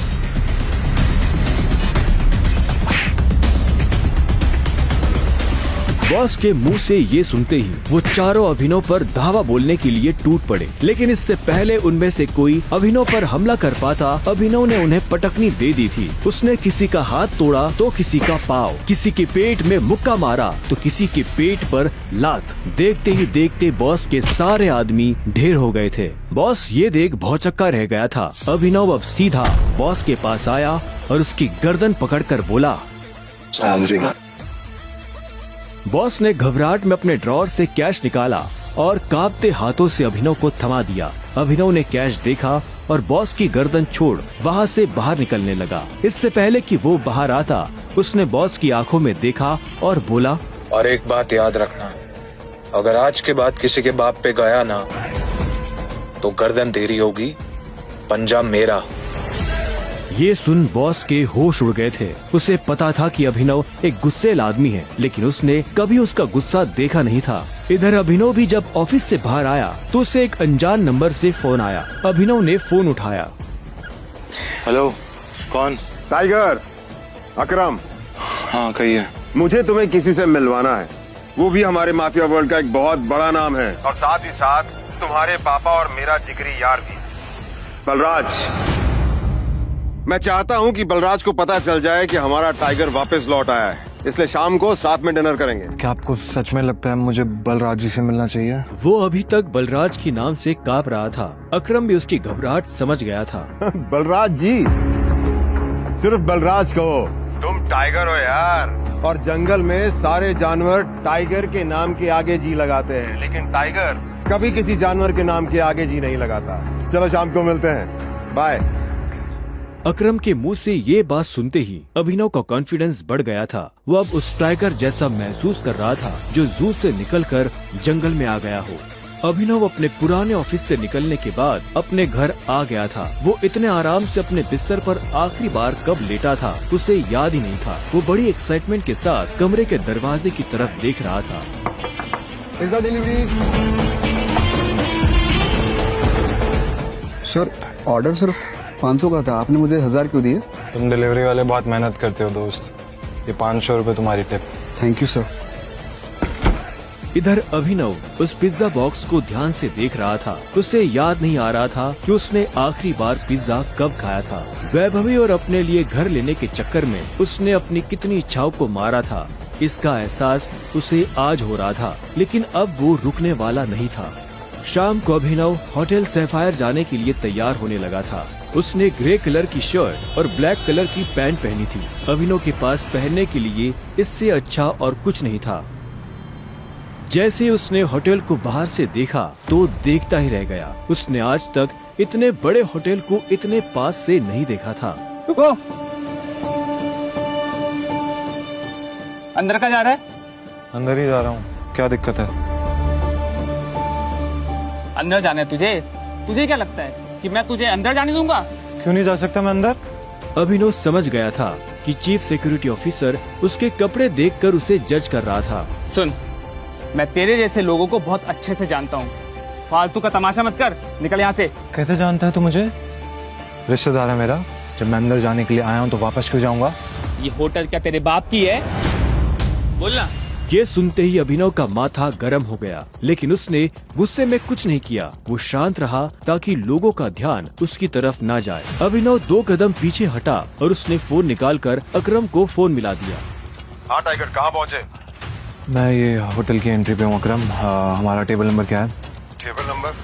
बॉस के मुंह से ये सुनते ही वो चारों अभिनव पर धावा बोलने के लिए टूट पड़े, लेकिन इससे पहले उनमें से कोई अभिनव पर हमला कर पाता अभिनव ने उन्हें पटकनी दे दी थी। उसने किसी का हाथ तोड़ा तो किसी का पाँव, किसी के पेट में मुक्का मारा तो किसी के पेट पर लात। देखते ही देखते बॉस के सारे आदमी ढेर हो गए थे। बॉस ये देख भौचक्का रह गया था। अभिनव अब सीधा बॉस के पास आया और उसकी गर्दन पकड़कर बोला, बॉस ने घबराहट में अपने ड्रॉर से कैश निकाला और कांपते हाथों से अभिनव को थमा दिया। अभिनव ने कैश देखा और बॉस की गर्दन छोड़ वहाँ से बाहर निकलने लगा। इससे पहले कि वो बाहर आता उसने बॉस की आंखों में देखा और बोला, और एक बात याद रखना, अगर आज के बाद किसी के बाप पे गया ना तो गर्दन तेरी होगी, पंजा मेरा। ये सुन बॉस के होश उड़ गए थे। उसे पता था कि अभिनव एक गुस्सेल आदमी है, लेकिन उसने कभी उसका गुस्सा देखा नहीं था। इधर अभिनव भी जब ऑफिस से बाहर आया तो उसे एक अनजान नंबर से फोन आया। अभिनव ने फोन उठाया। हेलो, कौन? टाइगर, अकरम। हाँ कहिए। मुझे तुम्हें किसी से मिलवाना है, वो भी हमारे माफिया वर्ल्ड का एक बहुत बड़ा नाम है, और साथ ही साथ तुम्हारे पापा और मेरा जिगरी यार भी, बलराज। मैं चाहता हूँ कि बलराज को पता चल जाए कि हमारा टाइगर वापस लौट आया है, इसलिए शाम को साथ में डिनर करेंगे। क्या आपको सच में लगता है मुझे बलराज जी से मिलना चाहिए? वो अभी तक बलराज के नाम से कांप रहा था। अकरम भी उसकी घबराहट समझ गया था। बलराज जी, सिर्फ बलराज कहो, तुम टाइगर हो यार, और जंगल में सारे जानवर टाइगर के नाम के आगे जी लगाते हैं, लेकिन टाइगर कभी किसी जानवर के नाम के आगे जी नहीं लगाता। चलो शाम को मिलते हैं, बाय। अकरम के मुंह से ये बात सुनते ही अभिनव का कॉन्फिडेंस बढ़ गया था। वो अब उस टाइगर जैसा महसूस कर रहा था जो जू से निकलकर जंगल में आ गया हो। अभिनव अपने पुराने ऑफिस से निकलने के बाद अपने घर आ गया था। वो इतने आराम से अपने बिस्तर पर आखिरी बार कब लेटा था उसे याद ही नहीं था। वो बड़ी एक्साइटमेंट के साथ कमरे के दरवाजे की तरफ देख रहा था। सर, ऑर्डर सिर्फ 500 का था, आपने मुझे 1000 क्यों दिए? तुम डिलीवरी वाले बहुत मेहनत करते हो दोस्त, ये 500 रुपए तुम्हारी टिप। Thank you sir. इधर अभिनव उस पिज्जा बॉक्स को ध्यान से देख रहा था। उसे याद नहीं आ रहा था कि उसने आखिरी बार पिज्जा कब खाया था। वैभवी और अपने लिए घर लेने के चक्कर में उसने अपनी कितनी इच्छाओं को मारा था, इसका एहसास उसे आज हो रहा था, लेकिन अब वो रुकने वाला नहीं था। शाम को अभिनव होटल सैफायर जाने के लिए तैयार होने लगा था। उसने ग्रे कलर की शर्ट और ब्लैक कलर की पैंट पहनी थी। अभिनव के पास पहनने के लिए इससे अच्छा और कुछ नहीं था। जैसे उसने होटल को बाहर से देखा तो देखता ही रह गया। उसने आज तक इतने बड़े होटल को इतने पास से नहीं देखा था। रुको, अंदर का जा रहा है? अंदर ही जा रहा हूँ, क्या दिक्कत है? अंदर जाना है तुझे? तुझे क्या लगता है कि मैं तुझे अंदर जाने दूंगा? क्यों नहीं जा सकता मैं अंदर? अभिनव समझ गया था कि चीफ सिक्योरिटी ऑफिसर उसके कपड़े देखकर उसे जज कर रहा था। सुन, मैं तेरे जैसे लोगों को बहुत अच्छे से जानता हूँ, फालतू का तमाशा मत कर, निकल यहाँ से। कैसे जानता है तू मुझे? रिश्तेदार है मेरा, जब मैं अंदर जाने के लिए आया हूँ तो वापस क्यों जाऊंगा? ये होटल क्या तेरे बाप की है? बोलना। ये सुनते ही अभिनव का माथा गर्म हो गया, लेकिन उसने गुस्से में कुछ नहीं किया। वो शांत रहा ताकि लोगों का ध्यान उसकी तरफ ना जाए। अभिनव 2 कदम पीछे हटा और उसने फोन निकालकर अकरम को फोन मिला दिया। हाँ टाइगर, कहाँ पहुँचे? मैं ये होटल की एंट्री पे हूँ अकरम। हमारा टेबल नंबर क्या है? Table number?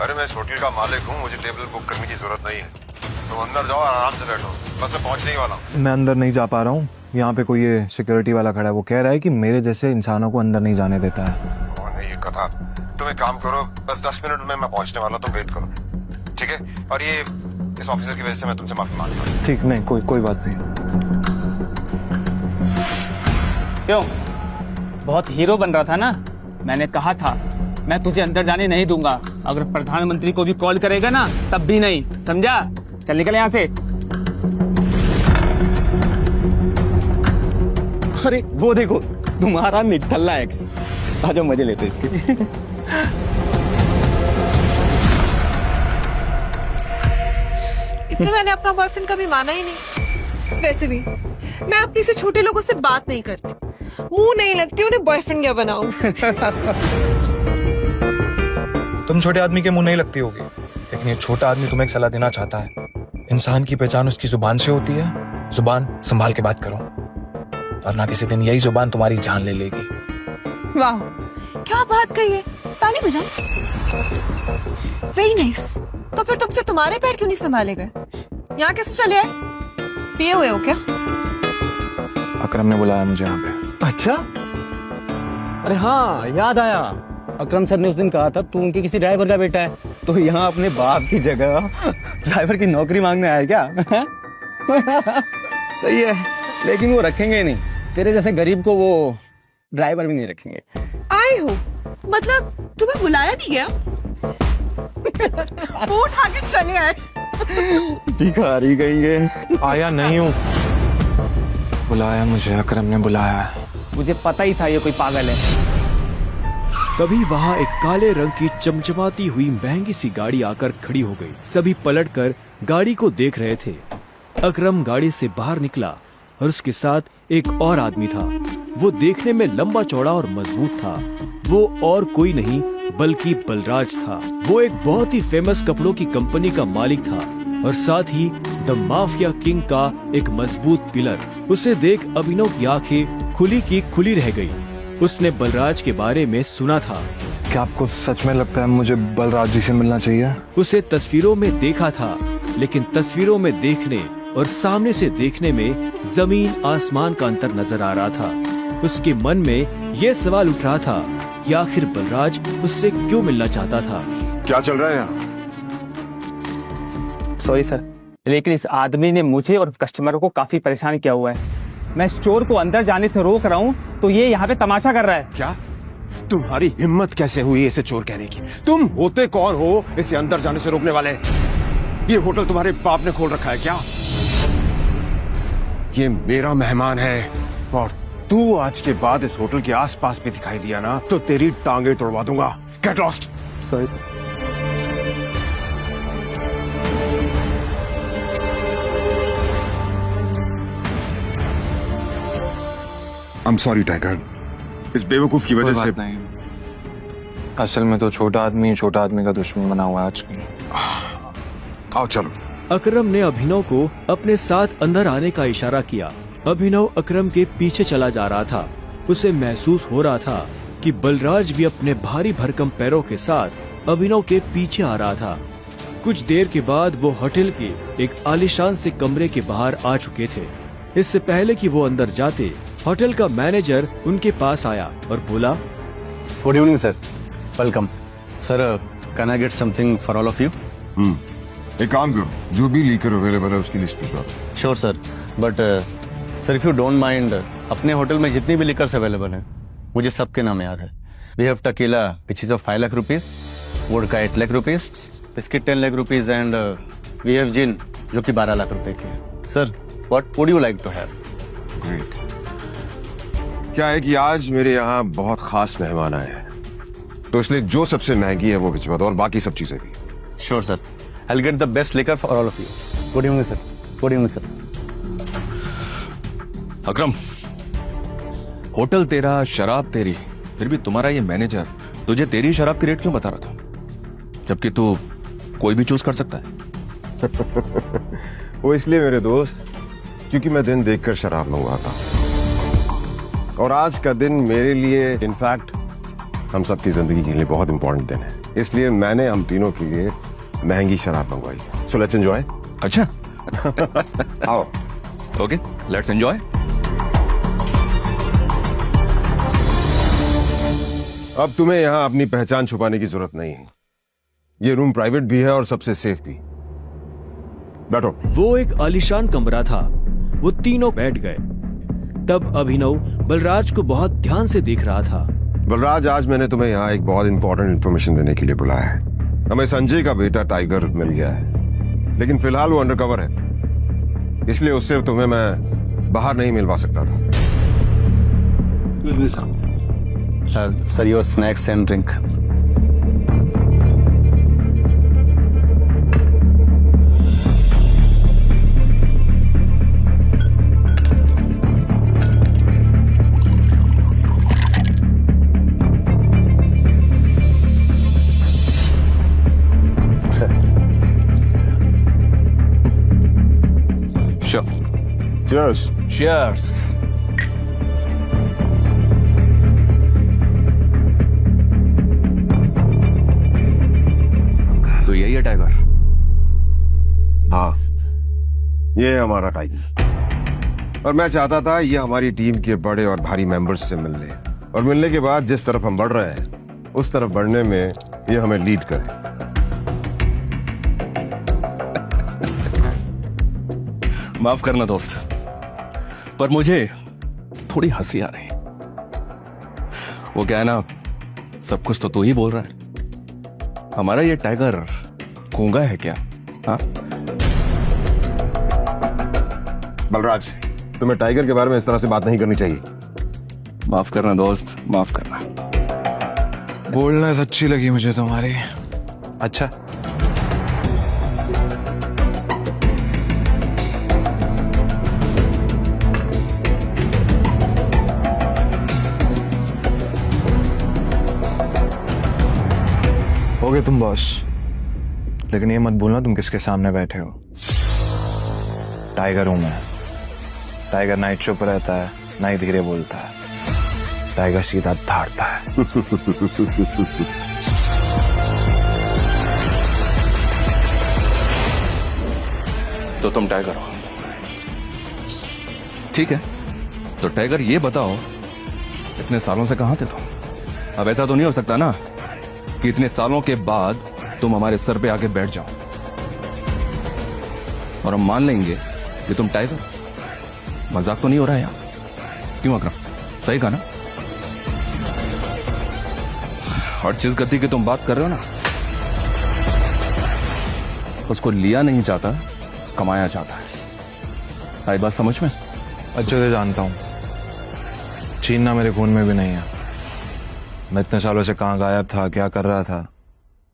अरे मैं इस होटल का मालिक हूँ, मुझे टेबल बुक करने की जरूरत नहीं है। तुम अंदर जाओ, आराम से बैठो, बस मैं पहुँचने ही वाला हूँ। मैं अंदर नहीं जा पा रहा हूँ, यहाँ पे कोई ये सिक्योरिटी वाला खड़ा है, वो कह रहा है कि मेरे जैसे इंसानों को अंदर नहीं जाने देता है। कौन है ये कथा? तुम एक काम करो, बस 10 मिनट में मैं पहुंचने वाला हूं, तुम वेट करो, ठीक है? और ये इस ऑफिसर की वजह से मैं तुमसे माफी मांगता हूँ। ठीक, नहीं कोई बात नहीं। क्यों, बहुत हीरो बन रहा था ना? मैंने कहा था मैं तुझे अंदर जाने नहीं दूंगा। अगर प्रधानमंत्री को भी कॉल करेगा ना तब भी नहीं, समझा? चल निकल यहाँ से। अरे वो देखो तुम्हारा निठल्ला एक्स। आजा मजे लेते इसके। इससे मैंने अपना बॉयफ्रेंड कभी माना ही नहीं। वैसे भी मैं अपनी से छोटे लोगों से बात नहीं करती, मुंह नहीं लगती उन्हें बॉयफ्रेंड क्या बनाऊं। तुम छोटे आदमी के मुंह नहीं लगती होगी, लेकिन ये छोटा आदमी तुम्हें एक सलाह देना चाहता है। इंसान की पहचान उसकी जुबान से होती है, जुबान संभाल के बात करो, वरना किसी दिन यही जुबान तुम्हारी जान ले लेगी। वाह, क्या बात कही है। ताली बजाओ। Very nice. तो फिर तुमसे तुम्हारे पैर क्यों नहीं संभाले गए? यहाँ कैसे चले आए? पिए हुए हो क्या? अकरम ने बुलाया मुझे यहाँ पे। अच्छा, अरे हाँ याद आया, अकरम सर ने उस दिन कहा था तू उनके किसी ड्राइवर का बेटा है, तो यहाँ अपने बाप की जगह ड्राइवर की नौकरी मांगने आया क्या? सही है, लेकिन वो रखेंगे नहीं, तेरे जैसे गरीब को वो ड्राइवर भी नहीं रखेंगे। आए हो मतलब तुम्हें बुलाया नहीं गया? वो उठा के चले आए। भिखारी कहेंगे। आया नहीं हूँ, बुलाया मुझे, अकरम ने बुलाया। मुझे पता ही था ये कोई पागल है। तभी वहाँ एक काले रंग की चमचमाती हुई महंगी सी गाड़ी आकर खड़ी हो गई। सभी पलटकर गाड़ी को देख रहे थे। अकरम गाड़ी से बाहर निकला और उसके साथ एक और आदमी था। वो देखने में लंबा चौड़ा और मजबूत था। वो और कोई नहीं बल्कि बलराज था। वो एक बहुत ही फेमस कपड़ों की कंपनी का मालिक था और साथ ही द माफिया किंग का एक मजबूत पिलर। उसे देख अभिनव की आंखें खुली की खुली रह गई। उसने बलराज के बारे में सुना था। क्या आपको सच में लगता है मुझे बलराज जी से मिलना चाहिए? उसे तस्वीरों में देखा था, लेकिन तस्वीरों में देखने और सामने से देखने में जमीन आसमान का अंतर नजर आ रहा था। उसके मन में ये सवाल उठ रहा था कि आखिर बलराज उससे क्यों मिलना चाहता था। क्या चल रहा है यहाँ? सॉरी सर, लेकिन इस आदमी ने मुझे और कस्टमरों को काफी परेशान किया हुआ है। मैं स्टोर को अंदर जाने से रोक रहा हूँ तो ये यहाँ पे तमाशा कर रहा है। क्या तुम्हारी हिम्मत कैसे हुई इसे चोर कहने की? तुम होते कौन हो इसे अंदर जाने से रोकने वाले? ये होटल तुम्हारे बाप ने खोल रखा है क्या? ये मेरा मेहमान है और तू आज के बाद इस होटल के आसपास भी दिखाई दिया ना तो तेरी टांगे तोड़वा दूंगा। Get lost. Sorry sir. I'm sorry, tiger. इस बेवकूफ की वजह से नहीं, असल में तो छोटा आदमी का दुश्मन बना हुआ है आज कल। आओ चलो। अकरम ने अभिनव को अपने साथ अंदर आने का इशारा किया। अभिनव अकरम के पीछे चला जा रहा था। उसे महसूस हो रहा था कि बलराज भी अपने भारी भरकम पैरों के साथ अभिनव के पीछे आ रहा था। कुछ देर के बाद वो होटल के एक आलीशान से कमरे के बाहर आ चुके थे। इससे पहले कि वो अंदर जाते, होटल का मैनेजर उनके पास आया और बोला, good evening sir, welcome sir, can I get something for all of you? एक काम करो, जो भी लीकर अवेलेबल है उसकी लिस्ट भिजवा। Sure sir, but sir if you don't mind, अपने होटल में जितनी भी लिकर्स अवेलेबल हैं मुझे सबके नाम याद है। We have tequila which is of 5 lakh rupees, vodka 8 lakh rupees, biscuit 10 lakh rupees and we have gin जो कि 12 लाख रुपए की है। Sir what would you like to have? Great. क्या है कि आज मेरे यहाँ बहुत खास मेहमान आए हैं, तो इसलिए जो सबसे महंगी है वो भिजवा दो और बाकी सब चीजें भी। Sure sir, I will get the best liquor for all of you. Good evening sir. Good evening sir. Akram, hotel तेरा, शराब तेरी, फिर भी तुम्हारा ये मैनेजर तुझे तेरी शराब की रेट क्यों बता रहा था, जबकि तू कोई भी चूज कर सकता है? वो इसलिए मेरे दोस्त क्योंकि मैं दिन देखकर शराब मंगवाता हूँ और आज का दिन मेरे लिए, इनफैक्ट हम सबकी जिंदगी के लिए बहुत इंपॉर्टेंट दिन है, इसलिए मैंने हम तीनों के लिए महंगी शराब मंगवाई। So let's enjoy. अच्छा। आओ। Okay, let's enjoy. अब तुम्हें यहाँ अपनी पहचान छुपाने की जरूरत नहीं है। ये रूम प्राइवेट भी है और सबसे सेफ भी। बैठो। वो एक आलीशान कमरा था। वो तीनों बैठ गए। तब अभिनव बलराज को बहुत ध्यान से देख रहा था। बलराज, आज मैंने तुम्हें यहाँ एक बहुत इंपॉर्टेंट इन्फॉर्मेशन देने के लिए बुलाया है। हमें संजय का बेटा टाइगर मिल गया है, लेकिन फिलहाल वो अंडरकवर है, इसलिए उससे तुम्हें मैं बाहर नहीं मिलवा सकता था। Sir, your snacks and drink. Cheers. Cheers. तो यही है टाइगर? हाँ, ये है हमारा टाइगर। और मैं चाहता था ये हमारी टीम के बड़े और भारी मेंबर्स से मिल ले, और मिलने के बाद जिस तरफ हम बढ़ रहे हैं उस तरफ बढ़ने में ये हमें लीड करे। माफ करना दोस्त, पर मुझे थोड़ी हंसी आ रही। वो क्या है ना, सब कुछ तो तू ही बोल रहा है। हमारा ये टाइगर गूंगा है क्या? हाँ? बलराज, तुम्हें टाइगर के बारे में इस तरह से बात नहीं करनी चाहिए। माफ करना दोस्त, माफ करना। बोल्डनेस अच्छी लगी मुझे तुम्हारी। अच्छा, हो गए तुम बॉस, लेकिन ये मत भूलना तुम किसके सामने बैठे हो। टाइगर हूं मैं। टाइगर ना ही चुप रहता है, ना ही धीरे बोलता है। टाइगर सीधा धाड़ता है। तो तुम टाइगर हो, ठीक है? तो टाइगर ये बताओ, इतने सालों से कहां थे तुम? अब ऐसा तो नहीं हो सकता ना कि इतने सालों के बाद तुम हमारे सर पे आके बैठ जाओ और हम मान लेंगे कि तुम टाइगर। मजाक तो नहीं हो रहा है यहाँ? क्यों अकरम, सही कहा ना? और जिस गति की तुम बात कर रहे हो ना, उसको लिया नहीं जाता, कमाया जाता है। आई बात समझ में? अच्छे से जानता हूं, छीनना मेरे खून में भी नहीं है। मैं इतने सालों से कहां गायब था, क्या कर रहा था,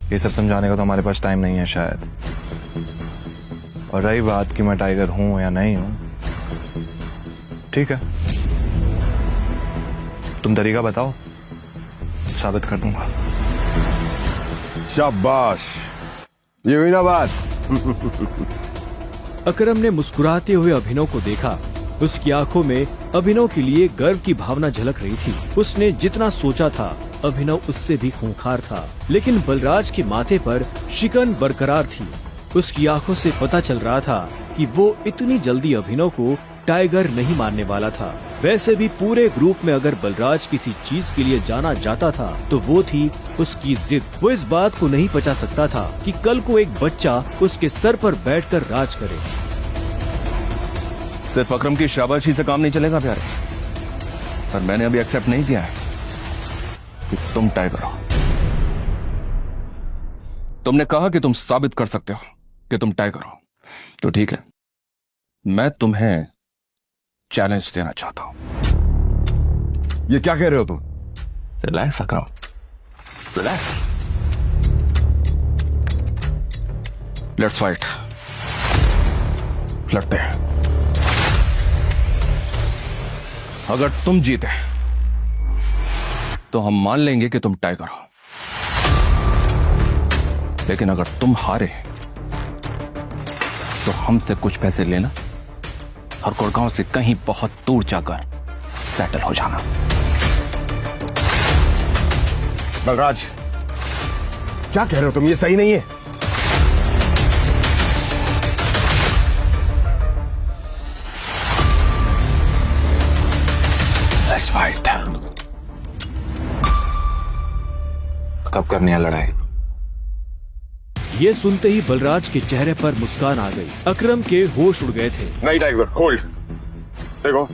ये सब समझाने का तो हमारे पास टाइम नहीं है शायद। और रही बात कि मैं टाइगर हूं या नहीं हूं, ठीक है, तुम तरीका बताओ, साबित कर दूंगा। शाबाश, ये हुई ना बात। अकरम ने मुस्कुराते हुए अभिनव को देखा। उसकी आंखों में अभिनव के लिए गर्व की भावना झलक रही थी। उसने जितना सोचा था, अभिनव उससे भी खूंखार था, लेकिन बलराज के माथे पर शिकन बरकरार थी। उसकी आंखों से पता चल रहा था कि वो इतनी जल्दी अभिनव को टाइगर नहीं मानने वाला था। वैसे भी पूरे ग्रुप में अगर बलराज किसी चीज के लिए जाना जाता था तो वो थी उसकी जिद। वो इस बात को नहीं पचा सकता था कि कल को एक बच्चा उसके सर पर बैठकर राज करे। सिर्फ अकरम की शाबाशी से काम नहीं चलेगा प्यारे, पर मैंने अभी एक्सेप्ट नहीं किया है कि तुम टाइगर हो। तुमने कहा कि तुम साबित कर सकते हो कि तुम टाइगर हो, तो ठीक है, मैं तुम्हें चैलेंज देना चाहता हूं। ये क्या कह रहे हो तुम? Relax Akram, relax. Let's fight, लड़ते हैं। अगर तुम जीते तो हम मान लेंगे कि तुम टाइगर हो, लेकिन अगर तुम हारे तो हमसे कुछ पैसे लेना और गुड़गांव से कहीं बहुत दूर जाकर सेटल हो जाना। बलराज, क्या कह रहे हो तुम? ये सही नहीं है। Let's fight. कब करनी है लड़ाई? ये सुनते ही बलराज के चेहरे पर मुस्कान आ गई। अकरम के होश उड़ गए थे। नहीं टाइगर, होल्ड। देखो,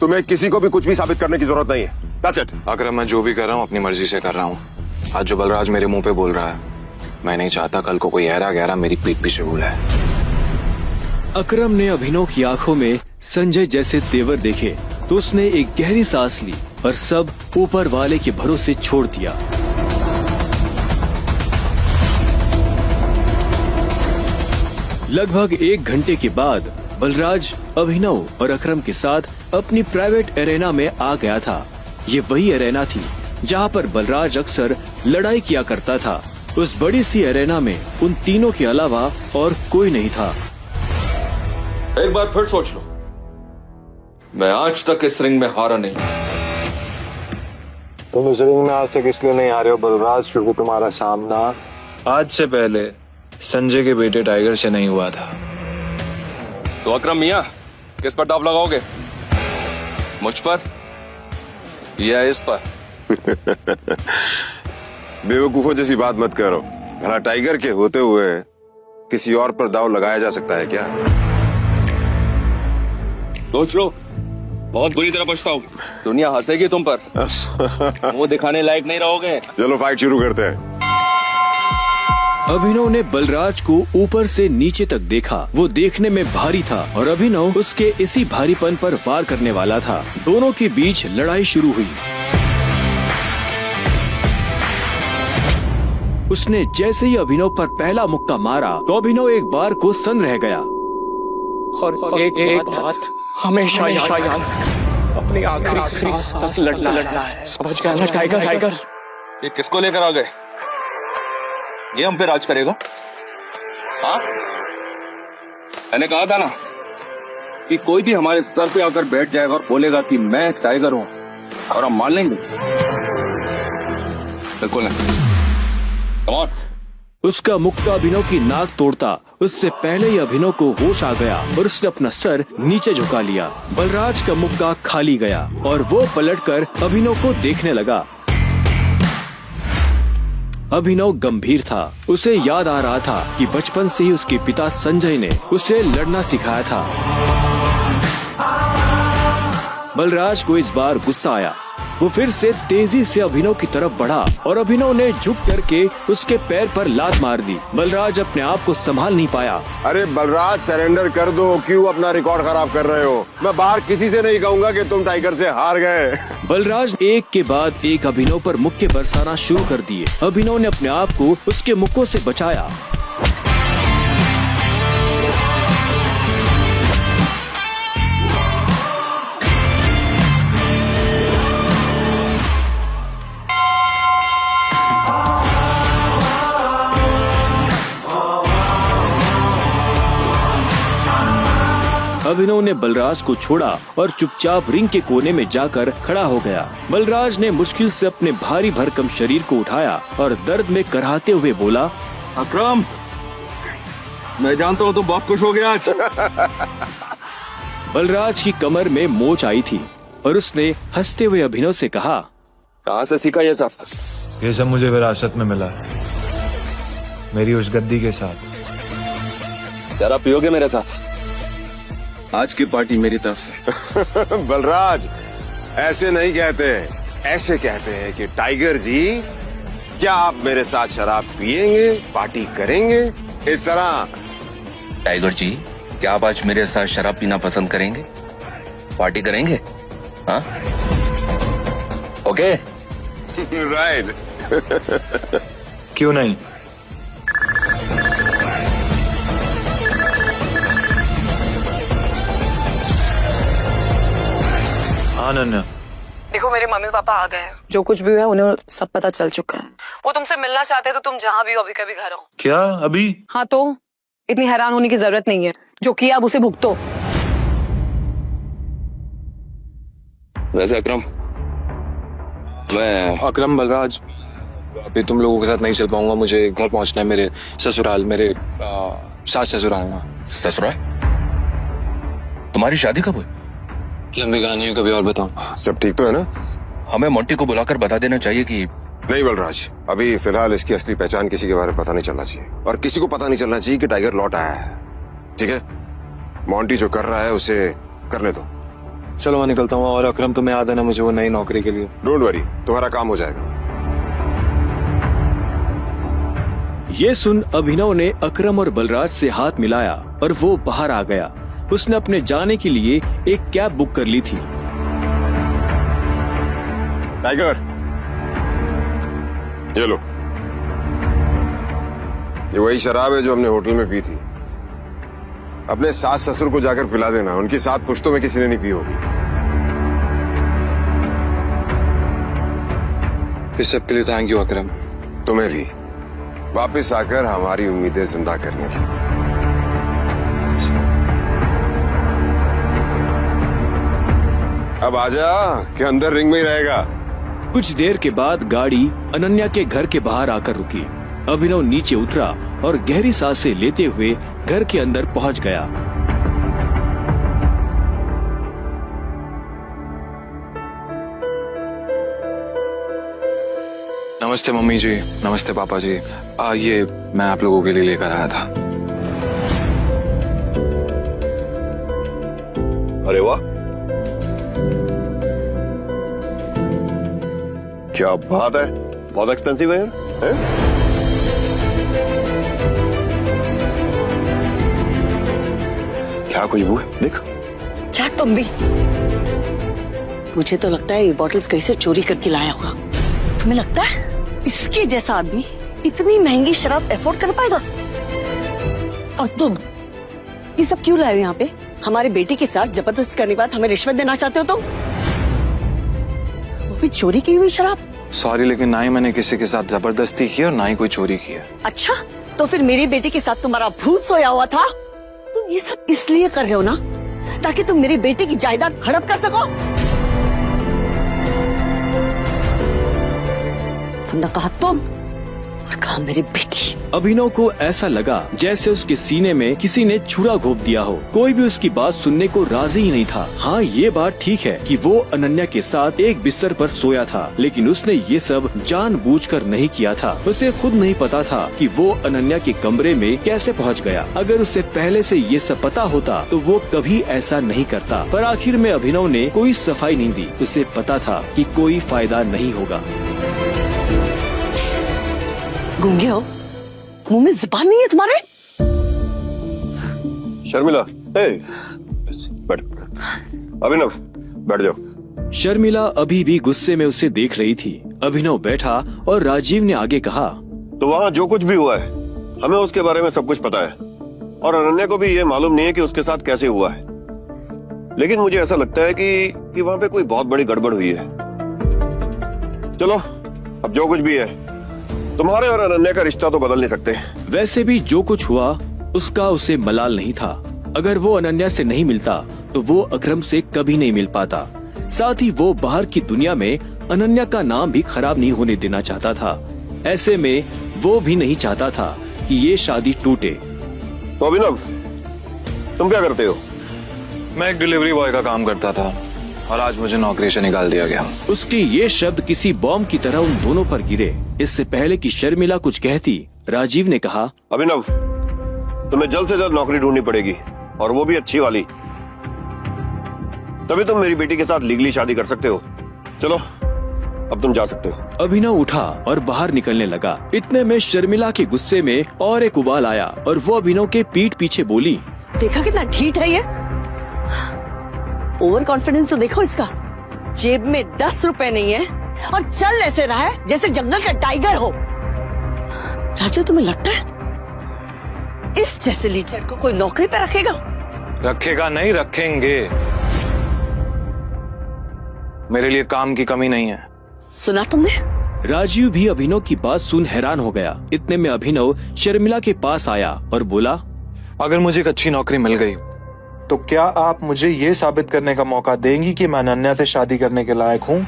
तुम्हें किसी को भी कुछ भी साबित करने की जरूरत नहीं है। That's it. अकरम, मैं जो भी कर रहा हूँ अपनी मर्जी से कर रहा हूँ। आज जो बलराज मेरे मुंह पे बोल रहा है, मैं नहीं चाहता कल को कोई ऐरा गहरा मेरी पीठ पीछे बोला है। अकरम ने अभिनव की आंखों में संजय जैसे तेवर देखे तो उसने एक गहरी सांस ली और सब ऊपर वाले के भरोसे छोड़ दिया। लगभग 1 घंटे के बाद बलराज अभिनव और अकरम के साथ अपनी प्राइवेट एरेना में आ गया था। ये वही एरेना थी जहाँ पर बलराज अक्सर लड़ाई किया करता था। उस बड़ी सी एरेना में उन तीनों के अलावा और कोई नहीं था। एक बार फिर सोच लो, मैं आज तक इस रिंग में हारा नहीं। तुम इस रिंग में आज तक इसलिए नहीं आ रहे हो बलराज क्योंकि तुम्हारा सामना आज से पहले संजय के बेटे टाइगर से नहीं हुआ था। तो अकरम मियां, किस पर दाव लगाओगे? मुझ पर या इस पर? बेवकूफों जैसी बात मत करो। भला टाइगर के होते हुए किसी और पर दाव लगाया जा सकता है क्या? सोच लो, बहुत बुरी तरह पछताओ। दुनिया हंसेगी तुम पर, मुंह दिखाने लायक नहीं रहोगे। चलो फाइट शुरू करते हैं। अभिनव ने बलराज को ऊपर से नीचे तक देखा। वो देखने में भारी था और अभिनव उसके इसी भारीपन पर वार करने वाला था। दोनों के बीच लड़ाई शुरू हुई। उसने जैसे ही अभिनव पर पहला मुक्का मारा तो अभिनव एक बार को सन रह गया। और एक बात हमेशा याद, अपनी आखिरी सांस तक लड़ना है। समझ गया ना टाइगर? ये किसको लेकर आ गए? ये हम पे राज करेगा? हाँ, मैंने कहा था ना कि कोई भी हमारे सर पे आकर बैठ जाएगा और बोलेगा कि मैं टाइगर हूं और हम मान लेंगे। बिल्कुल नहीं। Come on. उसका मुक्का अभिनव की नाक तोड़ता। उससे पहले ही अभिनव को होश आ गया और उसने अपना सर नीचे झुका लिया। बलराज का मुक्का खाली गया और वो पलटकर अभिनव को देखने लगा। अभिनव गंभीर था। उसे याद आ रहा था कि बचपन से ही उसके पिता संजय ने उसे लड़ना सिखाया था। बलराज को इस बार गुस्सा आया। वो फिर से तेजी से अभिनव की तरफ बढ़ा और अभिनव ने झुक करके उसके पैर पर लात मार दी। बलराज अपने आप को संभाल नहीं पाया। अरे बलराज, सरेंडर कर दो। क्यों अपना रिकॉर्ड खराब कर रहे हो? मैं बाहर किसी से नहीं कहूंगा कि तुम टाइगर से हार गए। बलराज एक के बाद एक अभिनव पर मुक्के बरसाना शुरू कर दिए। अभिनव ने अपने आप को उसके मुक्कों से बचाया। अभिनव ने बलराज को छोड़ा और चुपचाप रिंग के कोने में जाकर खड़ा हो गया। बलराज ने मुश्किल से अपने भारी भरकम शरीर को उठाया और दर्द में कराहते हुए बोला, अकरम, मैं जानता हूँ तुम बहुत खुश हो गया आज। बलराज की कमर में मोच आई थी और उसने हंसते हुए अभिनव से कहा, कहाँ से सीखा ये सब? ये सब मुझे विरासत में मिला है, मेरी उस गद्दी के साथ। जरा पियोगे मेरे साथ? आज की पार्टी मेरी तरफ से। बलराज, ऐसे नहीं कहते, ऐसे कहते हैं कि टाइगर जी, क्या आप मेरे साथ शराब पिएंगे, पार्टी करेंगे? इस तरह। टाइगर जी, क्या आप आज मेरे साथ शराब पीना पसंद करेंगे, पार्टी करेंगे? हाँ, ओके। राइट। क्यों नहीं? अनन्या, देखो मेरे मम्मी पापा आ गए हैं। जो कुछ भी हुआ है उन्हें सब पता चल चुका है। वो तुमसे मिलना चाहते हैं तो तुम जहाँ भी हो अभी कभी घर आओ। क्या अभी? हाँ, तो इतनी हैरान होने की जरूरत नहीं है। जो किया अब उसे भुगतो। वैसे अकरम, अकरम, बलराज, अभी तुम लोगों के साथ नहीं चल पाऊंगा। मुझे घर पहुंचना है, मेरे ससुराल, मेरे सास ससुराल। ससुराल? तुम्हारी शादी कब हुई? लंबी कहानी है, कभी और बताऊं। सब ठीक तो है ना? हमें मोंटी को बुलाकर बता देना चाहिए कि नहीं बलराज, अभी फिलहाल इसकी असली पहचान किसी के बारे में पता नहीं चलना चाहिए और किसी को पता नहीं चलना चाहिए कि टाइगर लौट आया है। ठीक है, मोंटी जो कर रहा है उसे करने दो। चलो मैं निकलता हूँ, और अकरम तुम्हें याद है ना मुझे वो नई नौकरी के लिए। डोंट वरी, तुम्हारा काम हो जाएगा। ये सुन अभिनव ने अकरम और बलराज से हाथ मिलाया और वो बाहर आ गया। उसने अपने जाने के लिए एक कैब बुक कर ली थी। टाइगर, ये लो, ये वही शराब है जो हमने होटल में पी थी। अपने सास ससुर को जाकर पिला देना, उनकी 7 पुश्तों में किसी ने नहीं पी होगी। इस सब के लिए थैंक यू अकरम। तुम्हें भी वापस आकर हमारी उम्मीदें जिंदा करने की। अब आजा कि अंदर रिंग में ही रहेगा। कुछ देर के बाद गाड़ी अनन्या के घर के बाहर आकर रुकी। अभिनव नीचे उतरा और गहरी सांसें लेते हुए घर के अंदर पहुंच गया। नमस्ते मम्मी जी, नमस्ते पापा जी। ये मैं आप लोगों के लिए लेकर आया था। अरे वाह, क्या बात है, बहुत एक्सपेंसिव है यार। क्या खुशबू है, देख। क्या तुम भी? मुझे तो लगता है ये बॉटल्स कहीं से चोरी करके लाया होगा। तुम्हें लगता है इसके जैसा आदमी इतनी महंगी शराब अफोर्ड कर पाएगा? और तुम ये सब क्यों लाए हो यहाँ पे? हमारे बेटे के साथ जबरदस्ती करने के बाद हमें रिश्वत देना चाहते हो तुम? वो भी चोरी की हुई शराब? सॉरी, लेकिन ना ही मैंने किसी के साथ जबरदस्ती की और ना ही कोई चोरी की है। अच्छा, तो फिर मेरे बेटे के साथ तुम्हारा भूत सोया हुआ था? तुम ये सब इसलिए कर रहे हो ना ताकि तुम मेरे बेटे की जायदाद हड़प कर सको? तुमने कहा तुम और कहा मेरी बेटी। अभिनव को ऐसा लगा जैसे उसके सीने में किसी ने छुरा घोंप दिया हो। कोई भी उसकी बात सुनने को राजी ही नहीं था। हाँ, ये बात ठीक है कि वो अनन्या के साथ एक बिस्तर पर सोया था, लेकिन उसने ये सब जानबूझकर नहीं किया था। उसे खुद नहीं पता था कि वो अनन्या के कमरे में कैसे पहुंच गया। अगर उसे पहले से ये सब पता होता तो वो कभी ऐसा नहीं करता। पर आखिर में अभिनव ने कोई सफाई नहीं दी। उसे पता था कि कोई फायदा नहीं होगा। गूंगे हो? मुंह में जुबान नहीं है तुम्हारे? शर्मिला, बैठ। अभिनव, बैठ जाओ। शर्मिला अभी भी गुस्से में उसे देख रही थी। अभिनव बैठा और राजीव ने आगे कहा, तो वहाँ जो कुछ भी हुआ है हमें उसके बारे में सब कुछ पता है और अनन्या को भी ये मालूम नहीं है कि उसके साथ कैसे हुआ है। लेकिन मुझे ऐसा लगता है कि वहाँ पे कोई बहुत बड़ी गड़बड़ हुई है। चलो, अब जो कुछ भी है, तुम्हारे और अनन्या का रिश्ता तो बदल नहीं सकते। वैसे भी जो कुछ हुआ उसका उसे मलाल नहीं था। अगर वो अनन्या से नहीं मिलता तो वो अकरम से कभी नहीं मिल पाता। साथ ही वो बाहर की दुनिया में अनन्या का नाम भी खराब नहीं होने देना चाहता था। ऐसे में वो भी नहीं चाहता था कि ये शादी टूटे। तो अभिनव, तुम क्या करते हो? मैं एक डिलीवरी बॉय का काम करता था और आज मुझे नौकरी से निकाल दिया गया। उसके ये शब्द किसी बॉम्ब की तरह उन दोनों पर गिरे। इससे पहले कि शर्मिला कुछ कहती, राजीव ने कहा, अभिनव, तुम्हें जल्द से जल्द नौकरी ढूंढनी पड़ेगी और वो भी अच्छी वाली। तभी तुम मेरी बेटी के साथ लीगली शादी कर सकते हो। चलो, अब तुम जा सकते हो। अभिनव उठा और बाहर निकलने लगा। इतने में शर्मिला के गुस्से में और एक उबाल आया और वो अभिनव के पीठ पीछे बोली, देखा कितना ढीठ है ये? ओवर कॉन्फिडेंस तो देखो इसका। जेब में 10 रुपए नहीं है और चल ऐसे रहा है जैसे जंगल का टाइगर हो। राजू, तुम्हें लगता है इस जैसे लीडर को कोई नौकरी पे रखेगा? रखेगा नहीं, रखेंगे। मेरे लिए काम की कमी नहीं है। सुना तुमने? राजीव भी अभिनव की बात सुन हैरान हो गया। इतने में अभिनव शर्मिला के पास आया और बोला, अगर मुझे एक अच्छी नौकरी मिल गई तो क्या आप मुझे ये साबित करने का मौका देंगी कि मैं अनन्या से शादी करने के लायक हूँ?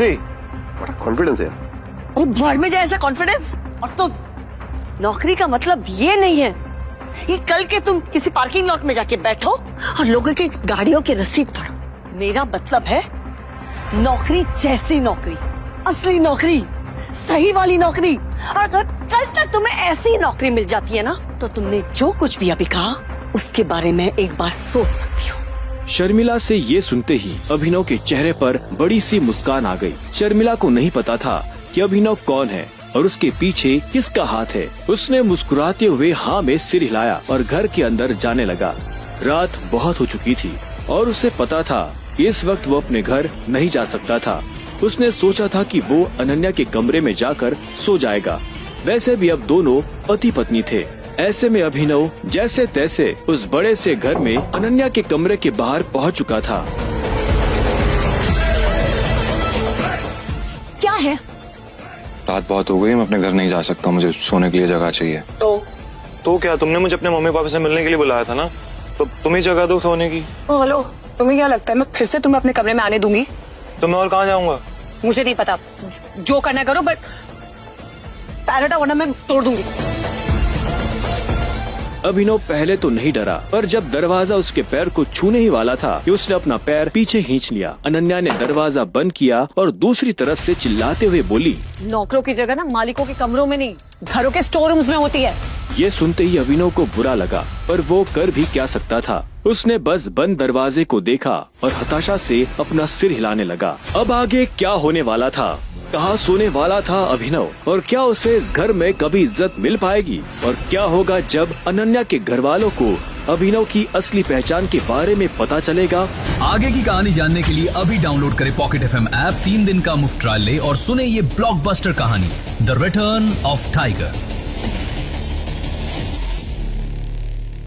बड़ा कॉन्फिडेंस है। अरे भाड़ में जाए ऐसा कॉन्फिडेंस। और तुम, नौकरी का मतलब ये नहीं है ये कल के तुम किसी पार्किंग लॉट में जाके बैठो और लोगों की गाड़ियों की रसीद पढ़ो। मेरा मतलब है नौकरी जैसी नौकरी, असली नौकरी, सही वाली नौकरी। और अगर कल तक तुम्हें ऐसी नौकरी मिल जाती है ना, तो तुमने जो कुछ भी अभी कहा उसके बारे में एक बार सोच सकती हो। शर्मिला से ये सुनते ही अभिनव के चेहरे पर बड़ी सी मुस्कान आ गई। शर्मिला को नहीं पता था कि अभिनव कौन है और उसके पीछे किसका हाथ है। उसने मुस्कुराते हुए हाँ में सिर हिलाया और घर के अंदर जाने लगा। रात बहुत हो चुकी थी और उसे पता था कि इस वक्त वो अपने घर नहीं जा सकता था। उसने सोचा था कि वो अनन्या के कमरे में जाकर सो जाएगा। वैसे भी अब दोनों पति पत्नी थे। ऐसे में अभिनव जैसे तैसे उस बड़े से घर में अनन्या के कमरे के बाहर पहुंच चुका था। क्या है? रात बहुत हो गई, मैं अपने घर नहीं जा सकता, मुझे सोने के लिए जगह चाहिए। तो क्या तुमने मुझे अपने मम्मी पापा से मिलने के लिए बुलाया था ना, तो तुम ही जगह दो सोने की। हेलो, तुम्हें क्या लगता है मैं फिर से तुम्हें अपने कमरे में आने दूंगी? तो मैं और कहाँ जाऊंगा? मुझे नहीं पता, जो करना करो, बट पैरेट वरना मैं तोड़ दूंगी। अभिनव पहले तो नहीं डरा, पर जब दरवाजा उसके पैर को छूने ही वाला था कि उसने अपना पैर पीछे खींच लिया। अनन्या ने दरवाजा बंद किया और दूसरी तरफ से चिल्लाते हुए बोली, नौकरों की जगह ना मालिकों के कमरों में नहीं, घरों के स्टोर रूम्स में होती है। ये सुनते ही अभिनव को बुरा लगा, पर वो कर भी क्या सकता था। उसने बस बंद दरवाजे को देखा और हताशा से अपना सिर हिलाने लगा। अब आगे क्या होने वाला था? कहाँ सोने वाला था अभिनव? और क्या उसे इस घर में कभी इज्जत मिल पाएगी? और क्या होगा जब अनन्या के घर वालों को अभिनव की असली पहचान के बारे में पता चलेगा? आगे की कहानी जानने के लिए अभी डाउनलोड करें पॉकेट FM ऐप। 3 दिन का मुफ्त ट्रायल ले और सुने ये ब्लॉकबस्टर कहानी द रिटर्न ऑफ टाइगर।